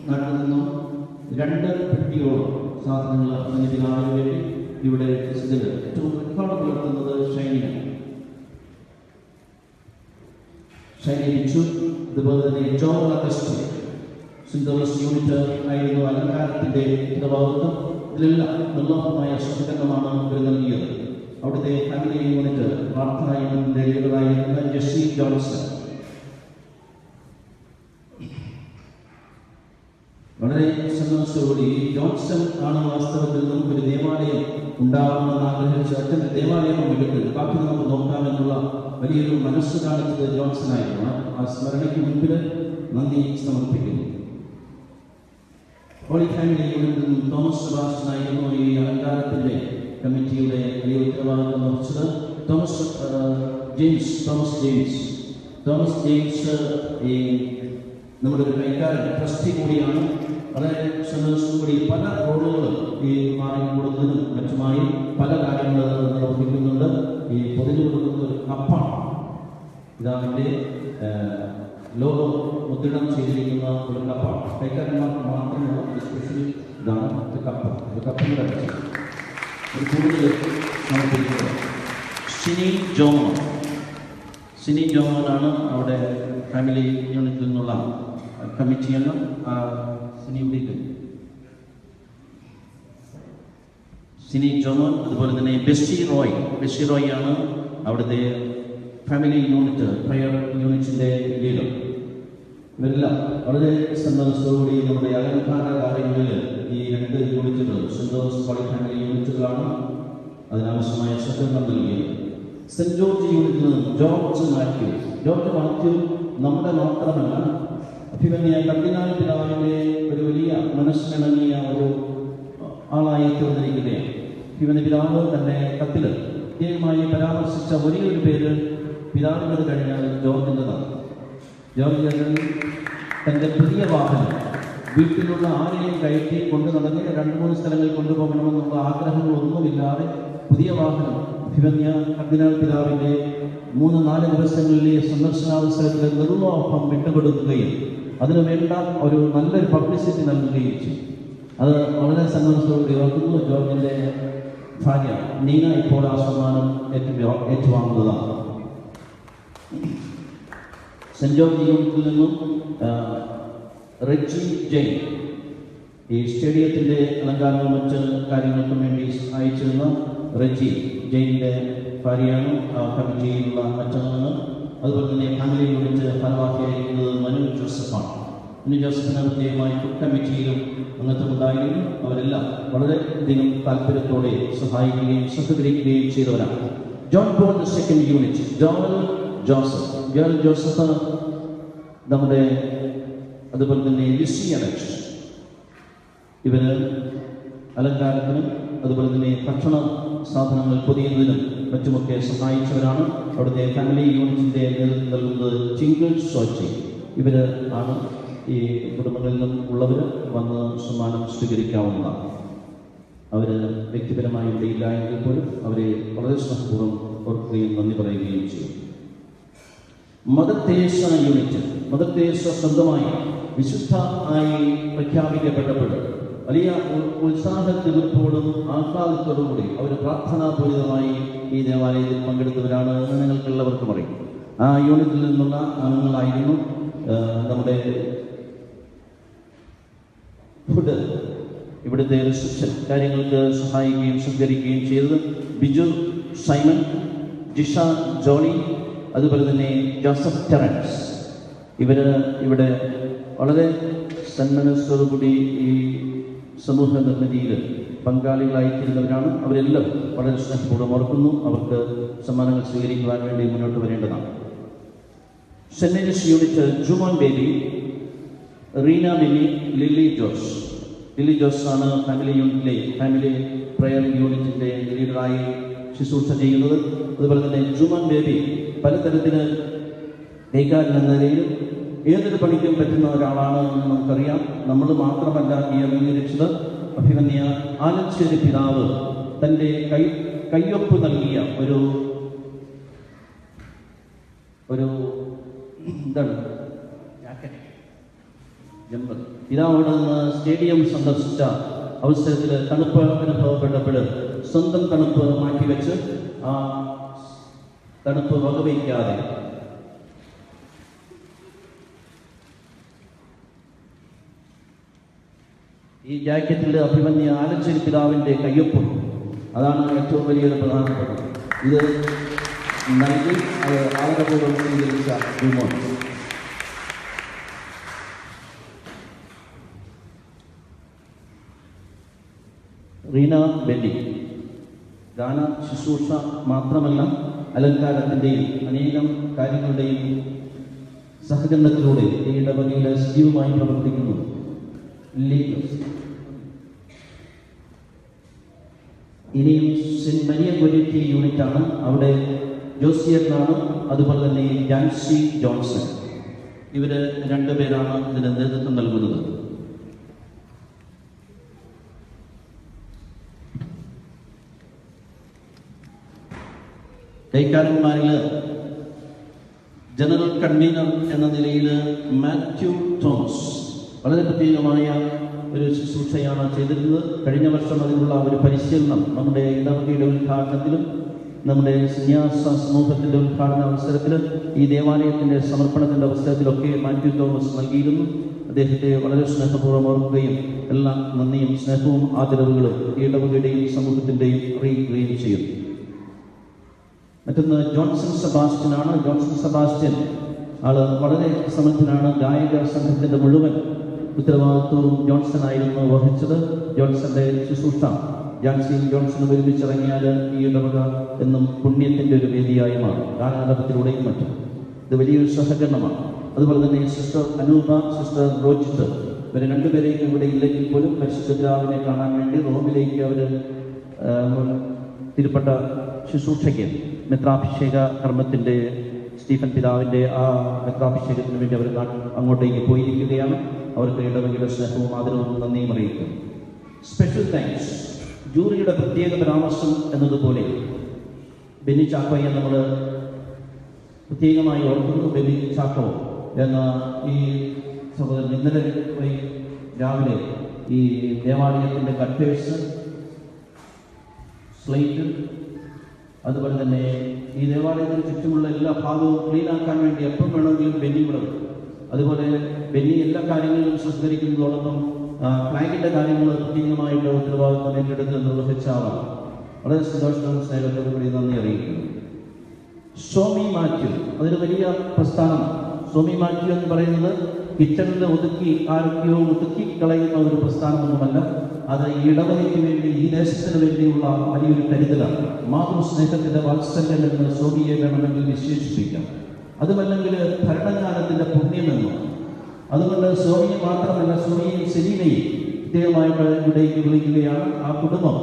നാട്ടിൽ നിന്നും 2 പെട്ടിയോളം സാധനങ്ങൾ അഭിനയിക്കാനും വേണ്ടി ഇവിടെ ഇതിൽ ഏറ്റവും റെക്കോർഡ് പുലർത്തുന്നത് ഷൈനി ബിച്ചു. അതുപോലെ തന്നെ John August saint Thomas unit ആയിരുന്നു അലങ്കാരത്തിന്റെ ഉത്തരവാദിത്വം. ഇതിലെല്ലാം നിർലോഭമായ സഹകരണമാണ് ഇവർ നൽകിയത്. അവിടുത്തെ ഫാമിലി യൂണിറ്റ് പ്രാർത്ഥനാ യൂണിറ്റിന്റെ ലീഡറായിരുന്ന ജെസ്സി ജോൺസൺ വളരെ സന്തോഷത്തോടെ ജോൺസൺ ആണ് വാസ്തവത്തിൽ നമുക്കൊരു ദേവാലയം ഉണ്ടാവണമെന്ന് ആഗ്രഹിച്ച അച്ഛൻ്റെ ദേവാലയം എടുത്ത് ബാക്കി നമുക്ക് നോക്കാമെന്നുള്ള വലിയൊരു മനസ്സ് കാണിച്ചത് ജോൺസൺ ആയിരുന്നു. ആ സ്മരണയ്ക്ക് മുൻപിൽ നന്ദി സമർപ്പിക്കുന്നു. ഹോളി ഫാമിലി യൂണിറ്റിൽ നിന്നും തോമസ് സെബാസ്റ്റ്യൻ ആയിരുന്നു ഈ അലങ്കാരത്തിന്റെ കമ്മിറ്റിയുടെ വലിയ ഉത്തരവാദിത്വം വഹിച്ചത്. തോമസ് ജെയിംസ് ഈ നമ്മുടെ ഒരു കൈക്കാരൻ ട്രസ്റ്റി കൂടിയാണ്. വളരെ സന്തോഷത്തോടുകൂടി പല റോളുകളും ഈ മാറി കൊടുക്കുന്നതിനും മറ്റുമായി പല കാര്യങ്ങൾ നിർവഹിക്കുന്നുണ്ട്. ഈ പൊതിഞ്ഞു കൊടുക്കുന്ന ഒരു കപ്പാണ്. ഇതാവിൻ്റെ ലോഗോ മുദ്രണം ചെയ്തിരിക്കുന്ന ഒരു കപ്പാണ്. കൈക്കാരന്മാർക്ക് മാത്രമുള്ള ഒരു സ്പെഷ്യൽ ഇതാണ് കപ്പ്. ഒരു കപ്പിൻ്റെ അടിച്ച് ഒരു കൂടുതൽ സമർപ്പിക്കുന്നത് സിനി ജോമോനാണ് അവിടെ ഫാമിലി യൂണിറ്റിൽ നിന്നുള്ള കമ്മിറ്റി അംഗം. സിനി ജോമോൻ, അതുപോലെ തന്നെ ബെസ്സി റോയ് ആണ് അവിടുത്തെ ഫാമിലി യൂണിറ്റ് പ്രയർ യൂണിറ്റിന്റെ ലീഡർ. ഇവരെല്ലാം വളരെ സന്തോഷത്തോടുകൂടി നമ്മുടെ അലങ്കാര കാര്യങ്ങളിൽ ഈ 2 യൂണിറ്റുകൾ സെന്റ് ജോസഫ് ഹോളി ഫാമിലി യൂണിറ്റുകളാണ് അതിനാവശ്യമായ സഹകരണം നൽകിയത്. സെന്റ് ജോർജ് യൂണിറ്റിൽ നിന്നും ജോർജ് മാത്യു നമ്മുടെ മാത്രമല്ല അഭിമന്യ കർദിനാൾ പിതാവിന്റെ ഒരു വലിയ മനസ്സിനിണങ്ങിയ ഒരു ആളായി തീർന്നിരിക്കുകയാണ്. അഭിമന്യ പിതാവ് തന്നെ കത്തിൽ പ്രത്യേകമായി പരാമർശിച്ച ഒരേ ഒരു പേര് പിതാവിനത് കഴിഞ്ഞാൽ ജോർജിൻ്റെതാണ്. ജോർജ് തൻ്റെ പുതിയ വാഹനം വീട്ടിലുള്ള ആരെയും കയറ്റി കൊണ്ടു നടന്ന് 2-3 സ്ഥലങ്ങളിൽ കൊണ്ടുപോകണമെന്നുള്ള ആഗ്രഹങ്ങളൊന്നുമില്ലാതെ പുതിയ വാഹനം അഭിമന്യ കർദിനാൾ പിതാവിൻ്റെ 3-4 ദിവസങ്ങളിലെ സന്ദർശനാവസരത്തിൽ നിർലോഭം വിട്ടുകൊടുക്കുകയും അതിനു വേണ്ട ഒരു നല്ലൊരു പബ്ലിസിറ്റി നൽകുകയും ചെയ്യും. അത് വളരെ സന്തോഷത്തോടെ ഓർക്കുന്നു. ജോർജിൻ്റെ ഭാര്യ നീന ഇപ്പോൾ ആ സമ്മാനം ഏറ്റുവാങ്ങുന്നതാണ്. സെന്റ് ജോർജ് യൂണിറ്റിൽ നിന്നും റെജി ജെയിൻ ഈ സ്റ്റേഡിയത്തിൻ്റെ അലങ്കാരവും മറ്റ് കാര്യങ്ങൾക്കും വേണ്ടി അയച്ചിരുന്ന റെജി ജെയിൻ്റെ ഭാര്യയാണ് കമ്മിറ്റിയിലുള്ള മറ്റംഗങ്ങൾ. അതുപോലെ തന്നെ ഫാമിലി യൂണിറ്റ് ഭാരവാഹിയായിരിക്കുന്നത് മനു ജോസഫാണ്. ജോസഫിന് പ്രത്യേകമായി ഫുഡ് കമ്മിറ്റിയിലും അംഗത്വമുണ്ടായിരുന്നു. അവരെല്ലാം വളരെ അധികം താല്പര്യത്തോടെ സഹായിക്കുകയും സഹകരിക്കുകയും ചെയ്തവരാണ്. John Paul II unit, Joel Joseph നമ്മുടെ, അതുപോലെ തന്നെ ലിസി അലക്സ്, ഇവര് അലങ്കാരത്തിനും അതുപോലെ തന്നെ ഭക്ഷണ സാധനങ്ങൾ പൊതിയുന്നതിനും മറ്റുമൊക്കെ സഹായിച്ചവരാണ്. അവിടുത്തെ ഫാമിലി യൂണിറ്റിന്റെ നേതൃത്വം നൽകുന്നത് ചിങ്കിൾ സോച്ചി. ഇവര് ആണ് ഈ കുടുംബങ്ങളിൽ നിന്നും ഉള്ളവർ വന്ന് സമ്മാനം സ്വീകരിക്കാവുന്നതാണ്. അവർ വ്യക്തിപരമായി ഇവിടെ ഇല്ല എങ്കിൽ പോലും അവരെ വളരെ സ്നേഹപൂർവ്വം ഓർക്കുകയും നന്ദി പറയുകയും ചെയ്യും. Mother Teresa unit, Mother Teresa സ്വന്തമായി വിശുദ്ധ ആയി പ്രഖ്യാപിക്കപ്പെട്ടപ്പോൾ വലിയ ഉത്സാഹത്തിലും ആഹ്ലാദത്തോടും കൂടി അവർ പ്രാർത്ഥനാപൂരിതമായി ഈ ദേവാലയത്തിൽ പങ്കെടുത്തവരാണ് എന്ന് നിങ്ങൾക്ക് എല്ലാവർക്കും അറിയും. ആ യൂണിറ്റിൽ നിന്നുള്ള അംഗങ്ങളായിരുന്നു നമ്മുടെ ഫുഡ് ഇവിടുത്തെ റിസപ്ഷൻ കാര്യങ്ങൾക്ക് സഹായിക്കുകയും സഹകരിക്കുകയും ചെയ്തത് ബിജു സൈമൺ, ജിഷ ജോളി, അതുപോലെ തന്നെ ജോസഫ് ടെറൻസ്. ഇവിടെ വളരെ സന്മനസ്സോടുകൂടി ഈ സമൂഹ നിർമ്മിതിയിൽ പങ്കാളികളായിത്തീരുന്നവരാണ്. അവരെല്ലാം വളരെ സ്നേഹപൂർവ്വം ഓർക്കുന്നു. അവർക്ക് സമ്മാനങ്ങൾ സ്വീകരിക്കുവാൻ വേണ്ടി മുന്നോട്ട് വരേണ്ടതാണ്. Saint Mary's unit, Jumon Baby, Reena Bini, Lilly Jose ആണ് ഫാമിലി യൂണിറ്റിലെ ഫാമിലി പ്രയർ യൂണിറ്റിന്റെ ലീഡറായി ശുശ്രൂഷ ചെയ്യുന്നത്. അതുപോലെ തന്നെ ജുമോൻ ബേബി പലതരത്തിന് കൈകാര്യം എന്ന നിലയിലും ഏതൊരു പണിക്കും പറ്റുന്ന ഒരാളാണ് എന്ന് നമുക്കറിയാം. നമ്മൾ മാത്രമല്ല ഈ അംഗീകരിച്ചത്, അഭിമന്യ ആലഞ്ചേരി പിതാവ് തൻ്റെ കയ്യൊപ്പ് നൽകിയ ഒരു എന്താണ് പിതാവിടെ നിന്ന് സ്റ്റേഡിയം സന്ദർശിച്ച അവസരത്തിൽ തണുപ്പ് അനുഭവപ്പെട്ടപ്പോൾ സ്വന്തം തണുപ്പ് മാറ്റിവെച്ച് ആ തണുപ്പ് വകവയ്ക്കാതെ ഈ ജാക്കറ്റിൽ അഭിമന്യ ആലഞ്ചേരി പിതാവിൻ്റെ കയ്യൊപ്പ്, അതാണ് ഏറ്റവും വലിയൊരു പ്രധാനപ്പെട്ടത്. ഇത് നൽകി അത് ആദരപൂർവ്വം സ്വീകരിച്ച ജുമോൻ. റീന ബെന്നി ഗാന ശുശ്രൂഷ മാത്രമല്ല, അലങ്കാരത്തിൻ്റെയും അനേകം കാര്യങ്ങളുടെയും സഹകരണത്തിലൂടെ ഈ ഇടവകയിൽ സജീവമായി പ്രവർത്തിക്കുന്നു. ഇനിയും സെന്റ് മരിയ ഗൊരിറ്റി യൂണിറ്റാണ്. അവിടെ ജോസിയറിനാണ്, അതുപോലെ തന്നെ ജാൻസി ജോൺസൺ. ഇവര് രണ്ടുപേരാണ് ഇതിന് നേതൃത്വം നൽകുന്നത്. കൈക്കാരന്മാരിൽ ജനറൽ കൺവീനർ എന്ന നിലയിൽ മാത്യു തോമസ് വളരെ പ്രത്യേകമായ ഒരു ശുശ്രൂഷയാണ് ചെയ്തിരുന്നത്. കഴിഞ്ഞ വർഷം അതിനുള്ള ഒരു പരിശീലനം നമ്മുടെ ഇടവകയുടെ ഉദ്ഘാടനത്തിലും നമ്മുടെ സന്യാസ സമൂഹത്തിൻ്റെ ഉദ്ഘാടന അവസരത്തിൽ ഈ ദേവാലയത്തിൻ്റെ സമർപ്പണത്തിൻ്റെ അവസരത്തിലൊക്കെ മാത്യു തോമസ് നൽകിയിരുന്നു. അദ്ദേഹത്തെ വളരെ സ്നേഹപൂർവ്വം ഓർക്കുകയും എല്ലാ നന്ദിയും സ്നേഹവും ആദരവുകളും ഈ ഇടവകയുടെയും സമൂഹത്തിൻ്റെയും അറിയിക്കുകയും ചെയ്യുന്നു. മറ്റൊന്ന് ജോൺസൺ സെബാസ്റ്റ്യനാണ്. ജോൺസൺ സെബാസ്റ്റ്യൻ ആള് വളരെ സമർത്ഥനാണ്. ഗായക സംഘത്തിൻ്റെ മുഴുവൻ ഉത്തരവാദിത്വവും ജോൺസൺ ആയിരുന്നു വഹിച്ചത്. ജോൺസന്റെ ശുശ്രൂഷ ജാൻസിയും ജോൺസണും ഒരുമിച്ചിറങ്ങിയാൽ ഈ ഇടവക എന്നും പുണ്യത്തിൻ്റെ ഒരു വേദിയായി മാറും, ഗാനാലാപത്തിലൂടെയും മറ്റും. ഇത് വലിയൊരു സഹകരണമാണ്. അതുപോലെ തന്നെ സിസ്റ്റർ അനൂപ, സിസ്റ്റർ റോജിത്ത്, ഇവരെ രണ്ടുപേരെയും ഇവിടെ ഇല്ലെങ്കിൽ പോലും പരിശുദ്ധ പിതാവിനെ കാണാൻ വേണ്ടി റോമിലേക്ക് അവർ തിരുപ്പട്ട ശുശ്രൂഷയ്ക്ക് മെത്രാഭിഷേക കർമ്മത്തിൻ്റെ സ്റ്റീഫൻ പിതാവിൻ്റെ ആ മെത്രാഭിഷേകത്തിന് വേണ്ടി അവർ അങ്ങോട്ടേക്ക് പോയിരിക്കുകയാണ്. അവർക്ക് ഇടവകയുടെ സ്നേഹവും ആദരവും നന്ദിയും അറിയിക്കും. സ്പെഷ്യൽ താങ്ക്സ്, ജൂറിയുടെ പ്രത്യേക പരാമർശം എന്നതുപോലെ ബെന്നി ചാക്കോയെ നമ്മൾ പ്രത്യേകമായി ഓർക്കുന്നു. ബെന്നി ചാക്കോ എന്ന ഈ സഹോദരൻ ഇന്നലെ രാവിലെ ഈ ദേവാലയത്തിൻ്റെ കട്ടേഴ്സ്, സ്ലേറ്റ്, അതുപോലെ തന്നെ ഈ ദേവാലയത്തിന് ചുറ്റുമുള്ള എല്ലാ ഭാഗവും ക്ലീനാക്കാൻ വേണ്ടി എപ്പം വേണമെങ്കിലും ബെന്നി വിടും. അതുപോലെ ബെന്നി എല്ലാ കാര്യങ്ങളിലും സഹകരിക്കുന്നതോടൊപ്പം ഫ്ലാഗിൻ്റെ കാര്യങ്ങൾ പ്രത്യേകമായിട്ട് ഉത്തരവാദിത്വം ഏറ്റെടുത്ത് നിർവഹിച്ച ആളാണ്. വളരെ സന്തോഷവും സ്നേഹത്തോടു കൂടി നന്ദി അറിയിക്കുന്നു. സ്വാമി മാത്യു, അതൊരു വലിയ പ്രസ്ഥാനം. സ്വാമി മാത്യു എന്ന് പറയുന്നത് കിച്ചണിൽ ആരൊക്കെയോ ഒതുക്കി കളയുന്ന ഒരു പ്രസ്ഥാനമൊന്നുമല്ല. അത് ഇടവകയ്ക്ക് വേണ്ടി, ഈ ദേശത്തിന് വേണ്ടിയുള്ള വലിയൊരു കരുതലാണ്. മാതൃസ്നേഹത്തിന്റെ വാത്സല്യം എന്ന് സ്വാമിയെ വേണമെങ്കിൽ വിശേഷിപ്പിക്കാം. അതുമല്ലെങ്കിൽ ഭരണകാലത്തിന്റെ പുണ്യമെന്നും. അതുകൊണ്ട് സ്വാമിയെ മാത്രമല്ല, സ്വാമിയും സെലീനയും പ്രത്യേകമായിട്ട് ഇവിടേക്ക് വിളിക്കുകയാണ്. ആ കുടുംബം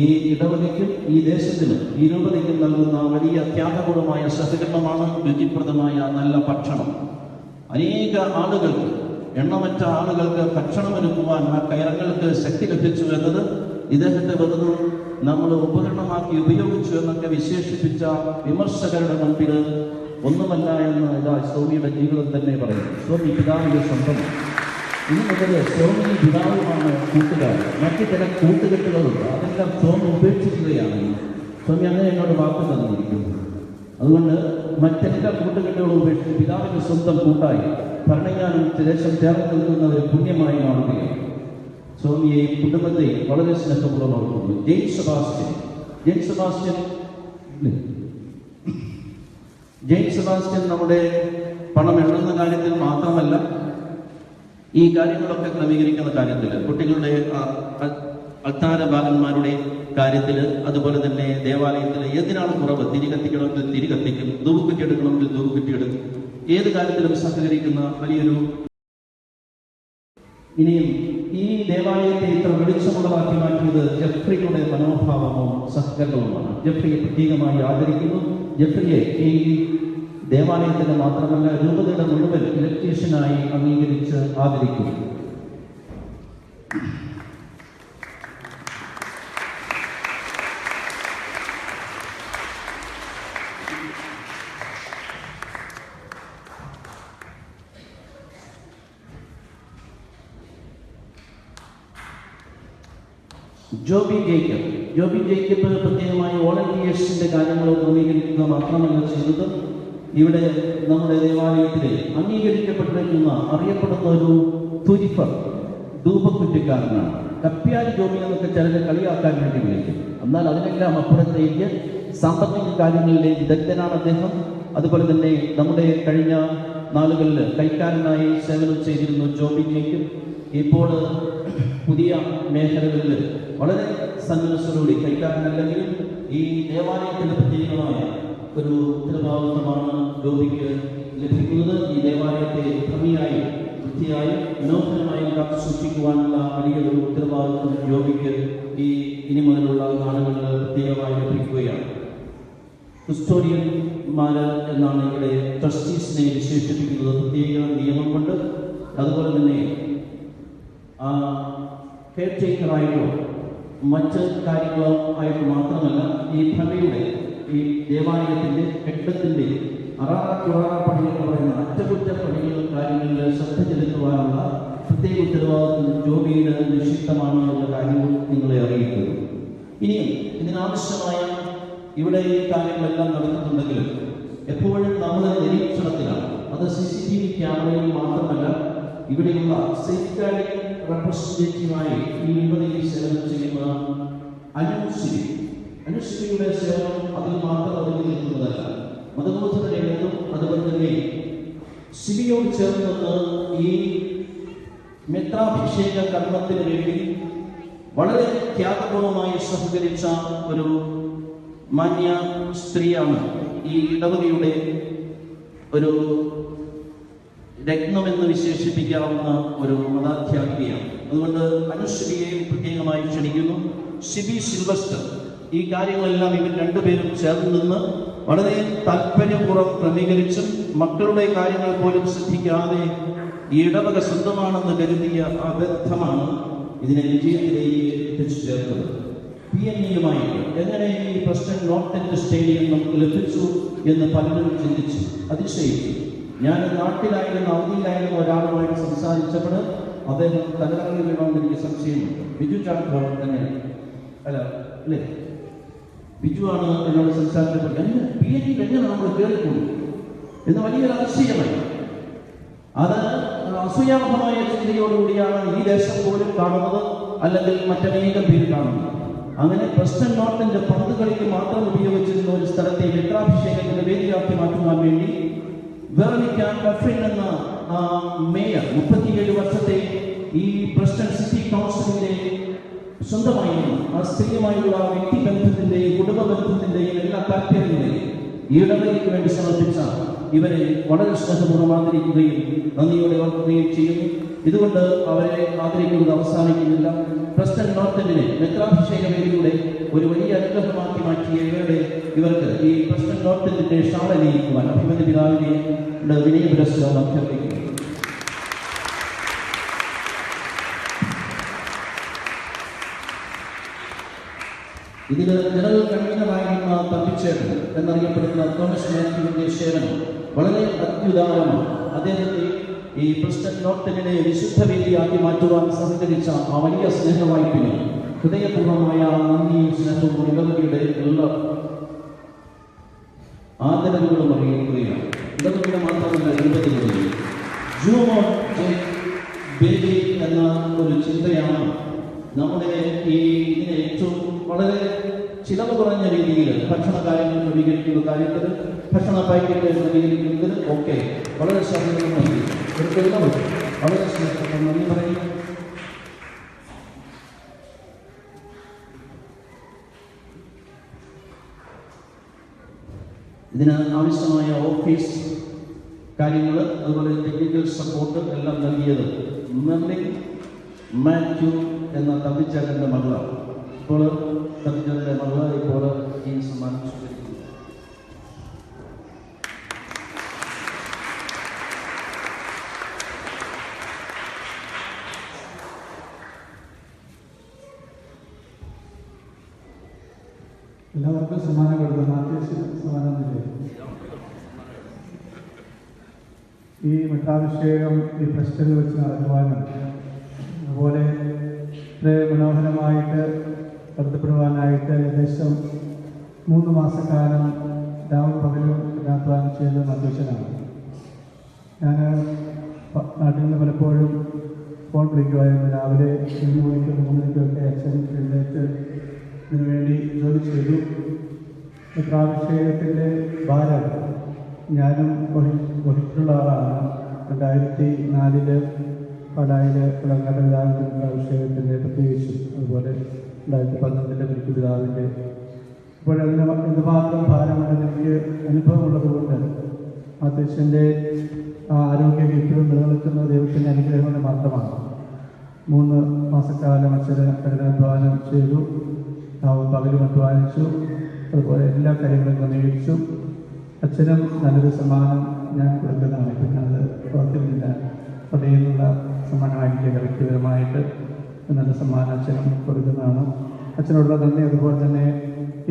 ഈ ഇടവകയ്ക്കും ഈ ദേശത്തിനും ഈ രൂപതയ്ക്കും നൽകുന്ന വലിയ ത്യാഗപൂർവമായ സഹകരണമാണ്. രുചിപ്രദമായ നല്ല ഭക്ഷണം, അനേക ആളുകൾക്ക്, എണ്ണമറ്റ ആളുകൾക്ക് ഭക്ഷണമൊരുക്കുവാൻ ആ കയറങ്ങൾക്ക് ശക്തി ലഭിച്ചു എന്നത് ഇദ്ദേഹത്തെ വെറുതെ നമ്മൾ ഉപകരണമാക്കി ഉപയോഗിച്ചു എന്നൊക്കെ വിശേഷിപ്പിച്ച വിമർശകരുടെ മുൻപിൽ ഒന്നുമല്ല എന്ന് ഇതാ സ്വാമിയുടെ ജീവിതം തന്നെ പറയും. സ്വാമി പിതാവിന്റെ സ്വന്തം. ഇനി മുതൽ സ്വാമി പിതാവുമാണ് കൂട്ടുകാർ. മറ്റു ചില കൂട്ടുകെട്ടുകളുണ്ട്, അതെല്ലാം സ്വാമി ഉപേക്ഷിക്കുകയാണ്. സ്വാമി അങ്ങനെ എന്നോട് വാക്ക് തന്നിരിക്കുന്നു. അതുകൊണ്ട് മറ്റെല്ലാ കൂട്ടുകെട്ടുകളും ഉപേക്ഷിച്ച് പിതാവിന്റെ സ്വന്തം കൂട്ടായി ഭരണങ്ങാനും ദേശം ചേർന്ന് നിൽക്കുന്ന ഒരു പുണ്യമായി മാറുകയാണ്. സ്വാമിയെയും കുടുംബത്തെയും വളരെ സ്നേഹപൂർവ്വം ഓർക്കുന്നു. ജെയിംസ് സെബാസ്റ്റ്യൻ നമ്മുടെ പണം എഴുതുന്ന കാര്യത്തിൽ മാത്രമല്ല, ഈ കാര്യങ്ങളൊക്കെ ക്രമീകരിക്കുന്ന കാര്യത്തിൽ, കുട്ടികളുടെ അൾത്താരബാലന്മാരുടെ കാര്യത്തിൽ, അതുപോലെ തന്നെ ദേവാലയത്തിൽ ഏതിനാണ് കുറവ്, തിരി കത്തിക്കണമെങ്കിൽ തിരി കത്തിക്കും, ധൂപക്കുറ്റി എടുക്കണമെങ്കിൽ ധൂപക്കുറ്റി എടുക്കും, ഏത് കാര്യത്തിലും സഹകരിക്കുന്ന വലിയൊരു. ഇനിയും ഈ ദേവാലയത്തെ ഇത്ര വെളിച്ചമുള്ളതാക്കി മാറ്റിയത് ജെഫ്രിയുടെ മനോഭാവവും സഹകരണവുമാണ്. ജെഫ്രിയെ പ്രത്യേകമായി ആദരിക്കുന്നു. ജെഫ്രിയെ ഈ ദേവാലയത്തിന് മാത്രമല്ല രൂപതയുടെ മുഴുവൻ ഇലക്ട്രീഷ്യനായി അംഗീകരിച്ച് ആദരിക്കുന്നു. ജോബി ജേക്കബ് പ്രത്യേകമായി വോളണ്ടിയേഴ്സിന്റെ കാര്യങ്ങൾ ക്രമീകരിക്കുക മാത്രമല്ല ചെയ്തത്, ഇവിടെ നമ്മുടെ ദേവാലയത്തിലെ അംഗീകരിക്കപ്പെട്ടിരിക്കുന്ന അറിയപ്പെടുന്ന ഒരു തുരിഫർ ധൂപക്കുറ്റിക്കാരനാണ്. കപ്പ്യാരി ജോബി എന്നൊക്കെ ചിലരെ കളിയാക്കാൻ വേണ്ടി വിളിക്കും. എന്നാൽ അതിനെല്ലാം അപ്പുറത്തേക്ക് സാമ്പത്തിക കാര്യങ്ങളിലെ വിദഗ്ധനാണ് അദ്ദേഹം. അതുപോലെ തന്നെ നമ്മുടെ കഴിഞ്ഞ നാളുകളിൽ കൈക്കാരനായി സേവനം ചെയ്തിരുന്നു ജോബി ജേക്കബ്. ഇപ്പോൾ പുതിയ മേഖലകളിൽ വളരെ സന്മനസ്സോടുകൂടി, കൈക്കാരനല്ലെങ്കിലും ഈ ദേവാലയത്തിന്റെ പ്രത്യേകമായ ഒരു ഉത്തരവാദിത്വമാണ് ജോബിക്ക് ലഭിക്കുന്നത്. ഈ ദേവാലയത്തെ ഭംഗിയായി, വൃത്തിയായും മനോഹരമായും കാത്തു സൂക്ഷിക്കുവാനുള്ള വലിയൊരു ഉത്തരവാദിത്വം ജോബിക്ക് ഈ ഇനി മുതലുള്ള നാളുകളിൽ പ്രത്യേകമായി ലഭിക്കുകയാണ്. ക്രിസ്റ്റോറിയന്മാര് എന്നാണ് ഇവിടെ ട്രസ്റ്റീസിനെ വിശേഷിപ്പിക്കുന്നത്, പ്രത്യേക നിയമം കൊണ്ട്. അതുപോലെ തന്നെ കെയർ ടേക്കറായിട്ടോ മറ്റ് കാര്യങ്ങളോ ആയിട്ട് മാത്രമല്ല, ഈ ഭംഗിയുടെ, ഈ ദേവാലയത്തിന്റെ കെട്ടിടത്തിന്റെ പണികൾ എന്ന് പറയുന്ന അറ്റകുറ്റപ്പണികൾ കാര്യങ്ങളിൽ ശ്രദ്ധ ചെലുത്തുവാനുള്ള പ്രത്യേക ഉത്തരവാദിത്വം ജോബിയുടെ നിക്ഷിപ്തമാണ് എന്നുള്ള കാര്യങ്ങൾ നിങ്ങളെ അറിയിക്കുന്നു. ഇനിയും ഇതിനാവശ്യമായ ഇവിടെ ഈ കാര്യങ്ങളെല്ലാം നടക്കുന്നുണ്ടെങ്കിലും എപ്പോഴും നമ്മൾ നിരീക്ഷണത്തിലാണ്. അത് CCTV ക്യാമറയിൽ മാത്രമല്ല, ഇവിടെയുള്ള സേഫ് ഗാർഡിംഗ് റെപ്രസെന്റേറ്റീവായി ഈ യുവതിയിൽ സേവനം ചെയ്യുന്ന അനുശ്രീയുടെ സേവനം അതിൽ മാത്രം ഒതുങ്ങി നിൽക്കുന്നതല്ല. മതബോധന രംഗത്തും അതുപോലെ തന്നെ ശിവിയോട് ചേർന്ന് ഈ മെത്രാഭിഷേക കർമ്മത്തിന് വേണ്ടി വളരെ ത്യാഗപൂർവമായി സഹകരിച്ച ഒരു മാന്യ സ്ത്രീയാണ്. ഈ ഇടവകയുടെ ഒരു രത്നമെന്ന് വിശേഷിപ്പിക്കാവുന്ന ഒരു മതാധ്യാപികയാണ്. അതുകൊണ്ട് അനുശ്രീയെയും പ്രത്യേകമായി ക്ഷണിക്കുന്നു. ഷിബി സിൽവസ്റ്റർ ഈ കാര്യങ്ങളെല്ലാം ഇവർ രണ്ടുപേരും ചേർന്ന് നിന്ന് വളരെ താല്പര്യപൂർവ്വം ക്രമീകരിച്ചും മക്കളുടെ കാര്യങ്ങൾ പോലും ശ്രദ്ധിക്കാതെ ഈ ഇടവക സ്വന്തമാണെന്ന് കരുതിയ അബദ്ധമാണ് ഇതിനെ വിജയത്തിലേക്ക് എത്തിച്ചു ചേർത്തത്. PNEയുമായിട്ട് എങ്ങനെ ഈ പ്രസിഡന്റ് നോർത്ത് സ്റ്റേഡിയം നമുക്ക് ലഭിച്ചു എന്ന് പലരും ചിന്തിച്ചു, അതിശയിച്ചു. ഞാൻ നാട്ടിലായിരുന്ന അവധിയിലായിരുന്ന ഒരാളുമായിട്ട് സംസാരിച്ചപ്പോൾ അദ്ദേഹം തലകറങ്ങി വീണമെന്ന് എനിക്ക് സംശയമുണ്ട്. ബിജു ചാക്കോ തന്നെ അല്ലേ, ബിജു ആണ് എന്നോട് സംസാരിച്ചപ്പോൾ PNEയിൽ എങ്ങനെ നമ്മൾ കേൾക്കുന്നു എന്ന് വലിയൊരു അതിശയമായി. അത് അസൂയാർഹമായ ചിന്തയോടുകൂടിയാണ് ഈ ദേശം പോലും കാണുന്നത്, അല്ലെങ്കിൽ മറ്റനേകം പേര് കാണുന്നത്. അങ്ങനെ പ്രസിഡന്റ് നോർത്തിന്റെ പന്ത് കളിക്ക് മാത്രം ഉപയോഗിച്ചിരുന്ന ഒരു സ്ഥലത്തെ മിത്രാഭിഷേകത്തിന്റെ വേദിയാക്കി മാറ്റുവാൻ വേണ്ടി വെറോണിക്ക കഫ്രിൻ എന്ന മേയർ 37 വർഷത്തെ ഈ പ്രസ്റ്റൺ സിറ്റി കൗൺസിലിന്റെ സ്വന്തമായിരുന്നു. ആ സ്ത്രീയുമായുള്ള വ്യക്തിബന്ധത്തിന്റെയും കുടുംബ ബന്ധത്തിന്റെയും എല്ലാ താല്പര്യങ്ങളെയും ഈ ഇടവകയ്ക്ക് വേണ്ടി സമർപ്പിച്ച ഇവരെ വളരെ സ്നേഹപൂർവ്വം ആദരിക്കുകയും നന്ദിയോടെ ഓർക്കുകയും ചെയ്യുന്നു. ഇതുകൊണ്ട് അവരെ ആദരിക്കുന്നത് അവസാനിക്കുന്നില്ല. പ്രസ്റ്റൺ നോർത്തിനെ മെത്രാഭിഷേക വേദിയിലൂടെ ഒരു വലിയ അനുഗ്രഹമാക്കി മാറ്റിയ ഇവർക്ക് ഈ പ്രസ്റ്റൺ നോർത്തിന്റെ ഷാളണിയിക്കുവാൻ അഭിമന്യ പിതാവിനെ വിനയ പുരസ്കാരം അഭ്യർത്ഥിക്കുന്നു. ഇതിൽ ജനറൽ കൺവീനറായിരുന്ന തമ്പിച്ചേട്ടൻ എന്നറിയപ്പെടുന്ന തോമസ് മാത്യുവിന്റെ സേവനം വളരെ അത്യുദാരമാണ്. അദ്ദേഹത്തെ ഈ പ്രസ്റ്റൺ നോർത്തിനെ വിശുദ്ധ വേദിയാക്കി മാറ്റുവാൻ സഹകരിച്ച ആ വലിയ സ്നേഹവായ്പിന് ഹൃദയപൂർവമായ നന്ദിയും സ്നേഹവും ഇടവകയുടെ എല്ലാ ആദരവുകളും അറിയിക്കുകയാണ്. ഇടവകയുടെ മാത്രമല്ല ഇടവകയുടെ ജൂമോ ബേബി എന്ന ഒരു ചിന്തയാണ് നമ്മുടെ ഇതിനെ ഏറ്റവും വളരെ ചിലവ് കുറഞ്ഞ രീതിയിൽ ഭക്ഷണ കാര്യങ്ങൾ ക്രമീകരിക്കുന്ന കാര്യത്തിൽ, ഭക്ഷണ പാക്കറ്റ് ക്രമീകരിക്കുന്നതിൽ ഒക്കെ വളരെ സഹകരണമായി വളരെ സ്നേഹം നന്ദി പറയുന്നു. ഇതിന് ആവശ്യമായ ഓഫീസ് കാര്യങ്ങൾ, അതുപോലെ ടെക്നിക്കൽ സപ്പോർട്ട് എല്ലാം നൽകിയത് മെർലിൻ മാത്യു എന്ന തമ്പിച്ചേട്ടൻ്റെ മകളാണ്. ഇപ്പോൾ തമ്പിച്ചേട്ടൻ്റെ മകൾ ഇപ്പോൾ ഈ സമ്മാനം സ്വീകരിക്കുന്നു. എല്ലാവർക്കും സമ്മാനം കൊടുക്കും. മാത്യുസിന് സമ്മാനം നൽകി. ഈ മെത്രാഭിഷേകം ഈ പ്രസ്റ്റനിൽ വെച്ച് നടക്കുവാനും അതുപോലെ ഇത്രയും മനോഹരമായിട്ട് നടത്തപ്പെടുവാനായിട്ട് ഏകദേശം 3 മാസക്കാലം രാവും പകലും യാത്രാനം ചെയ്ത അധ്യക്ഷനാണ്. ഞാൻ നാട്ടിൽ നിന്ന് പലപ്പോഴും ഫോൺ വിളിക്കുമായിരുന്നു. രാവിലെ 3 മണിക്കും 3 മണിക്കൊക്കെ അച്ഛൻ എഴുന്നേറ്റ് ഇതിനുവേണ്ടി ജോലി ചെയ്തു. മെത്രാഭിഷേകത്തിൻ്റെ ഭാരം ഞാനും വഹിച്ചിട്ടുള്ള ആളാണ്. 2004 പാലായിൽ കുളങ്ങാട് പിതാവിൻ്റെ അഭിഷേകത്തിൻ്റെ പ്രത്യേകിച്ചും അതുപോലെ 2012 പരിക്ക് പിതാവിൻ്റെ. അപ്പോൾ അതിന് എന്തുമാത്രം ഭാരമുണ്ടെന്ന് എനിക്ക് അനുഭവമുള്ളതുകൊണ്ട് അധ്യക്ഷൻ്റെ ആരോഗ്യം ഇപ്പോഴും നിലനിൽക്കുന്ന ദൈവത്തിൻ്റെ അനുഗ്രഹം കൊണ്ട് മാത്രമാണ്. 3 മാസക്കാലം അച്ഛന് കഠിനാധ്വാനം ചെയ്തു. പകലും അധ്വാനിച്ചു. അതുപോലെ എല്ലാ കാര്യങ്ങളും ക്രമീകരിച്ചു. അച്ഛനും നല്ലൊരു സമ്മാനം ഞാൻ കൊടുക്കുന്നതാണ്. പിന്നെ അത് ഓർക്കുന്നില്ല. പള്ളിയിൽ നിന്നുള്ള സമ്മാനമായിരിക്കില്ല, വ്യക്തിപരമായിട്ട് നല്ല സമ്മാനം അച്ഛനും കൊടുക്കുന്നതാണ്. അച്ഛനോടുള്ള നന്ദി, അതുപോലെ തന്നെ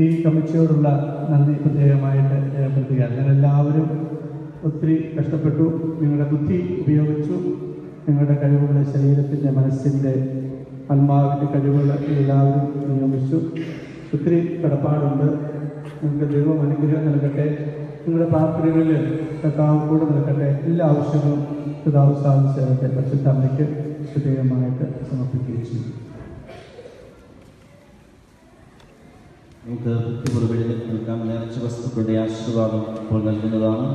ഈ കമ്മിറ്റിയോടുള്ള നന്ദി പ്രത്യേകമായിട്ട് രേഖപ്പെടുത്തുകയാണ്. ഞങ്ങളെല്ലാവരും ഒത്തിരി കഷ്ടപ്പെട്ടു. നിങ്ങളുടെ ബുദ്ധി ഉപയോഗിച്ചു. നിങ്ങളുടെ കഴിവുകൾ, ശരീരത്തിൻ്റെ, മനസ്സിൻ്റെ, ആത്മാവിൻ്റെ കഴിവുകൾ എല്ലാവരും നിയോഗിച്ചു. ഒത്തിരി കടപ്പാടുണ്ട്. നിങ്ങൾക്ക് ദൈവം അനുഗ്രഹം നൽകട്ടെ. നിങ്ങളുടെ പ്രാർത്ഥനകളിൽ കർത്താവ് കൂടെ നിൽക്കട്ടെ. എല്ലാ ആവശ്യങ്ങളും കർത്താവ് സാധിച്ചേരട്ടെ. പരിശുദ്ധ അമ്മയ്ക്ക് പ്രത്യേകമായിട്ട് സമർപ്പിക്കുകയും ചെയ്യും. നമുക്ക് വൃത്തിപൂർവ്വം നിൽക്കാൻ നേർച്ച വസ്തുക്കളുടെ ആശീർവാദം ഇപ്പോൾ നൽകുന്നതാണ്.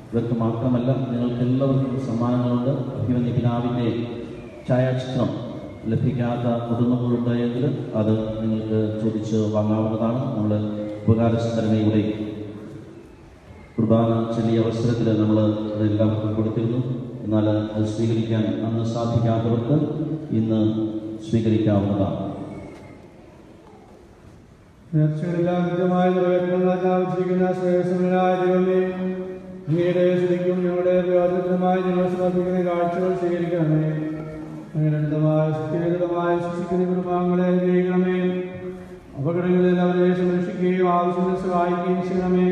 ഇവർക്ക് മാത്രമല്ല, നിങ്ങൾക്ക് എല്ലാവർക്കും സമ്മാനങ്ങളുണ്ട്. അഭിമന്യ പിതാവിൻ്റെ ഛായാചിത്രം ലഭിക്കാത്ത കുടുംബങ്ങളുണ്ടായെങ്കിൽ അത് നിങ്ങൾക്ക് ചോദിച്ച് വാങ്ങാവുന്നതാണ്. നമ്മൾ ഉപകാരസ്മരണയുടെ കുർബാന ചെറിയ അവസരത്തിൽ നമ്മൾ അതെല്ലാവർക്കും കൊടുത്തിരുന്നു. എന്നാൽ അത് സ്വീകരിക്കാൻ അന്ന് സാധിക്കാത്തവർക്ക് ഇന്ന് സ്വീകരിക്കാവുന്നതാണ്. നേർച്ചകളെല്ലാം കൃത്യമായി നിറവേറ്റുന്ന ശ്രേയസ്സനായ ദൈവമേ, അങ്ങയുടെ സ്തുതിക്കും ഞങ്ങളുടെ പ്രയോജനത്തിനുമായി ഞങ്ങൾ സമർപ്പിക്കുന്ന കാഴ്ചകൾ സ്വീകരിക്കണമേ. അങ്ങനെ ലളിതമായ ശക്തിരഹിതമായ ശിക്ഷിക്കുന്ന കുടുംബാംഗങ്ങളെ അനുഗ്രഹിക്കണമേ. അപകടങ്ങളിൽ അവരെ സംരക്ഷിക്കുകയും ആവശ്യത്തിൽ സഹായിക്കുകയും ചെയ്യണമേ.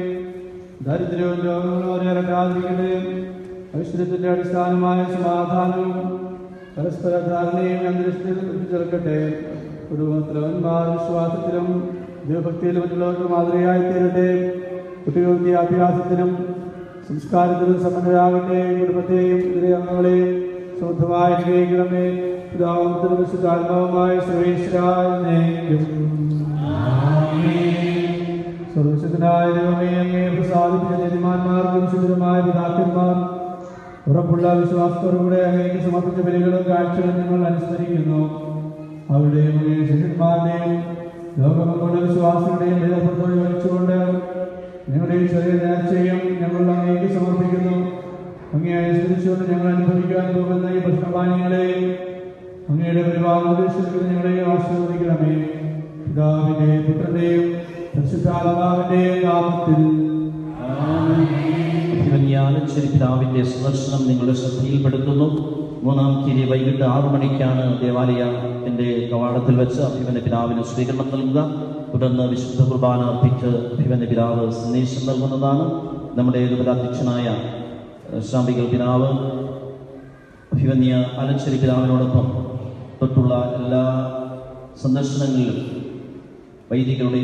ദരിദ്രവും രോഗങ്ങളും അവരെ അകറ്റാതിരിക്കട്ടെ. ഐശ്വര്യത്തിന്റെ അടിസ്ഥാനമായ സമാധാനവും പരസ്പര ധാരണയും അന്തരീക്ഷത്തിൽ ചേർക്കട്ടെ. കുടുംബത്തിലവന്മാർ വിശ്വാസത്തിലും ദൈവഭക്തിയിലും മറ്റുള്ളവർക്ക് മാതൃകയായി തീരട്ടെ. കുട്ടികൾ വിദ്യാഭ്യാസത്തിനും സംസ്കാരത്തിലും സമ്പന്നരാകട്ടെ. കുടുംബത്തെയും ഇതിലെ അംഗങ്ങളെയും സമൃദ്ധമായി അനുഗ്രഹിക്കണമേ. പിതാവും വിശുദ്ധാത്മാവുമായ സർവേശ്വരായും സർവശക്തനായ ദൈവമേ, അങ്ങയെ പ്രസാദിപ്പിച്ച നീതിമാന്മാർക്കും വിശുദ്ധരുമായ പിതാക്കന്മാർ ഉറപ്പുള്ള വിശ്വാസത്തോടുകൂടെ അങ്ങേക്ക് സമർപ്പിച്ച ബലികളും കാഴ്ചകളും ഞങ്ങൾ അനുസ്മരിക്കുന്നു. അവരുടെയും ശിഷ്യന്മാരുടെയും ലോകമെങ്ങുള്ള വിശ്വാസികളുടെയും ബലിപുറത്തോട് വഹിച്ചുകൊണ്ട് ഞങ്ങളുടെ ചെറിയ നേർച്ചയും ഞങ്ങൾ അങ്ങേക്ക് സമർപ്പിക്കുന്നു. അങ്ങേ അനുസരിച്ചുകൊണ്ട് ഞങ്ങൾ അനുഭവിക്കാൻ പോകുന്ന ഈ ഭക്ഷണപാനീയങ്ങളെയും അങ്ങയുടെ പരിപാലനത്തിൽ ഞങ്ങളെയും ആശീർവദിക്കണമേ. പിതാവിന്റെയും പുത്രന്റെയും പരിശുദ്ധാത്മാവിന്റെയും നാമത്തിൽ പിതാവിന്റെ സന്ദർശനം നിങ്ങളുടെ ശ്രദ്ധയിൽപ്പെടുത്തുന്നു. 3-ാം തീയതി വൈകിട്ട് 6 മണിക്കാണ് ദേവാലയത്തിന്റെ കവാടത്തിൽ വെച്ച് അഭിമന്യ പിതാവിന് സ്വീകരണം നൽകുക. തുടർന്ന് വിശുദ്ധ കുർബാന അർപ്പിച്ച് അഭിമന്യ പിതാവ് സന്ദേശം നൽകുന്നതാണ്. നമ്മുടെ അധ്യക്ഷനായ ശ്രാമ്പികൽ പിതാവ് അഭിമന്യ ആലഞ്ചേരി പിതാവിനോടൊപ്പം തൊട്ടുള്ള എല്ലാ സന്ദർശനങ്ങളിലും വൈദികരുടെ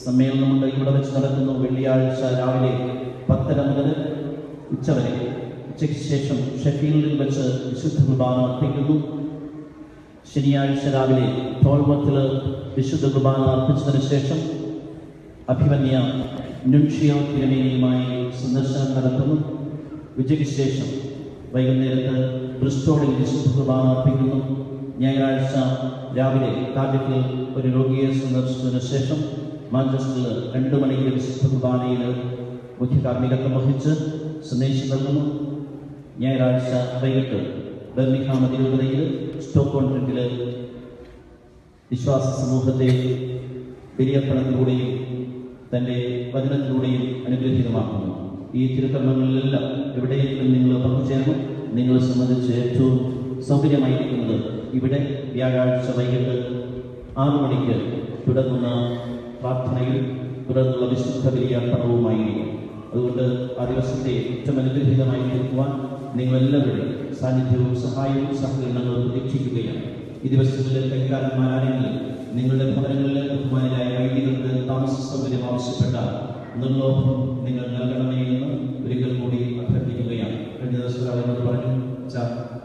സമ്മേളനമുണ്ട്. ഇവിടെ വെച്ച് നടക്കുന്നു. വെള്ളിയാഴ്ച രാവിലെ 10:30 മുതൽ ഉച്ചവരെ. ഉച്ചയ്ക്ക് ശേഷം ഷെഫീൽഡിൽ വെച്ച് വിശുദ്ധ കുർബാന അർപ്പിക്കുന്നു. ശനിയാഴ്ച രാവിലെ ടോൾമത്തിൽ വിശുദ്ധ കുർബാന അർപ്പിച്ചതിന് ശേഷം അഭിമന്യ നുൻഷിയോ തിരുമേനിയുമായി സന്ദർശനം നടത്തുന്നു. ഉച്ചയ്ക്ക് ശേഷം വൈകുന്നേരത്ത് ബ്രിസ്റ്റോളിൽ വിശുദ്ധ കുർബാന അർപ്പിക്കുന്നു. ഞായറാഴ്ച രാവിലെ കാർഡിഫിൽ ഒരു രോഗിയെ സന്ദർശിച്ചതിന് ശേഷം മാഞ്ചസ്റ്ററിൽ 2 മണിക്ക് വിശുദ്ധ കുർബാനയിൽ മുഖ്യ കാർമ്മികത്വം വഹിച്ച് സന്ദേശം നൽകുന്നു. ഞായറാഴ്ച വൈകിട്ട് ബർമിംഗ്ഹാം അതിരൂപതയിൽ സ്റ്റോക്കോൺ-ട്രെന്റിൽ വിശ്വാസ സമൂഹത്തെ ബലിയർപ്പണത്തിലൂടെയും തൻ്റെ വചനത്തിലൂടെയും അനുഗ്രഹീതമാക്കുന്നു. ഈ തിരുക്കർമ്മങ്ങളിലെല്ലാം എവിടെയെങ്കിലും നിങ്ങൾ പങ്കുചേർന്നു. നിങ്ങളെ സംബന്ധിച്ച് ഏറ്റവും സൗകര്യമായിരിക്കുന്നത് ഇവിടെ വ്യാഴാഴ്ച വൈകിട്ട് 6 മണിക്ക് തുടങ്ങുന്ന പ്രാർത്ഥനയിൽ തുടർന്നുള്ള വിശുദ്ധ ബലിയർപ്പണവുമായിരിക്കും. അതുകൊണ്ട് ആ ദിവസത്തെ ഏറ്റവും അനുഗ്രഹീതമായി തീർക്കുവാൻ നിങ്ങളെല്ലാവരുടെയും സാന്നിധ്യവും സഹായവും സഹകരണങ്ങളും പ്രതീക്ഷിക്കുകയാണ്. ഈ ദിവസങ്ങളിൽ കൈക്കാരന്മാരാണെങ്കിൽ നിങ്ങളുടെ ഭവനങ്ങളിലെ ബഹുമാനരായ വൈദികർക്ക് താമസ സൗകര്യം ആവശ്യപ്പെട്ടാൽ നിർലോഭം നിങ്ങൾ നൽകണമേ എന്ന് ഒരിക്കൽ കൂടി അഭ്യർത്ഥിക്കുകയാണ്. കഴിഞ്ഞ ദിവസം അവരോട് പറഞ്ഞു,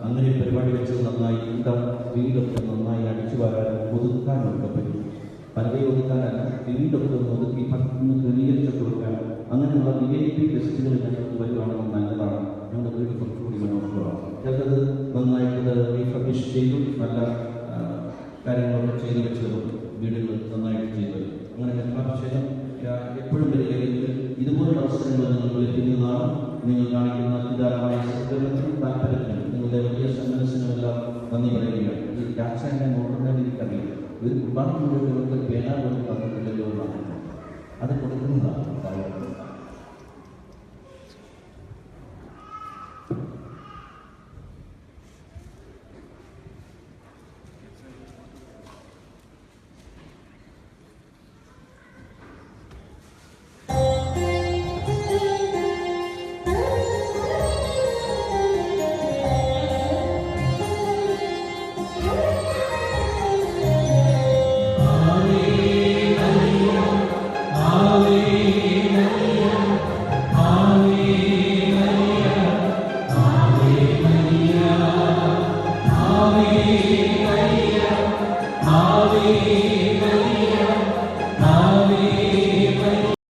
അങ്ങനെ പരിപാടി വെച്ചത് നന്നായി, എന്താ വീടൊക്കെ നന്നായി അടിച്ചു വാരാനും ഒതുക്കാനൊക്കെ പറ്റും. പലവയെ ഒതുക്കാനല്ല, വീടൊക്കെ ഒന്ന് ഒതുക്കി ഒന്ന് ക്രമീകരിച്ചു കൊടുക്കാൻ, അങ്ങനെയുള്ള VIP ഗസ്റ്റുകൾ ഞങ്ങൾക്ക് വരുവാണെങ്കിൽ നല്ലതാണ്. ഞങ്ങളുടെ വീട് കുറച്ചുകൂടി മനോഹരമാണ്. ഞങ്ങൾക്കത് നന്നായിട്ട് റീഫർബിഷ് ചെയ്തു, നല്ല കാര്യങ്ങളൊക്കെ ചെയ്തു വെച്ചതും വീടുകൾ നന്നായിട്ട് ചെയ്തു വരും. അങ്ങനെ ക്ഷേത്രാഭിഷേകം എപ്പോഴും വരികയെങ്കിൽ ഇതുപോലുള്ള അവസരങ്ങൾ നിങ്ങൾക്ക് ലഭിക്കുന്നതാണ്. നിങ്ങൾ കാണിക്കുന്ന അത്യുദാരമായ സഹകരണത്തിനും താല്പര്യത്തിനും നിങ്ങളുടെ വലിയ സന്മനസ്സിനുമെല്ലാം നന്ദി പറയുകയാണ്. ഈ രാക്ഷാന്റെ മോഡലിനെ എനിക്കറിയാം. ഒരു കുർബാന മുഴുവൻ പേനാ കൊണ്ട് തന്നിട്ടില്ലല്ലോ എന്നാണ്.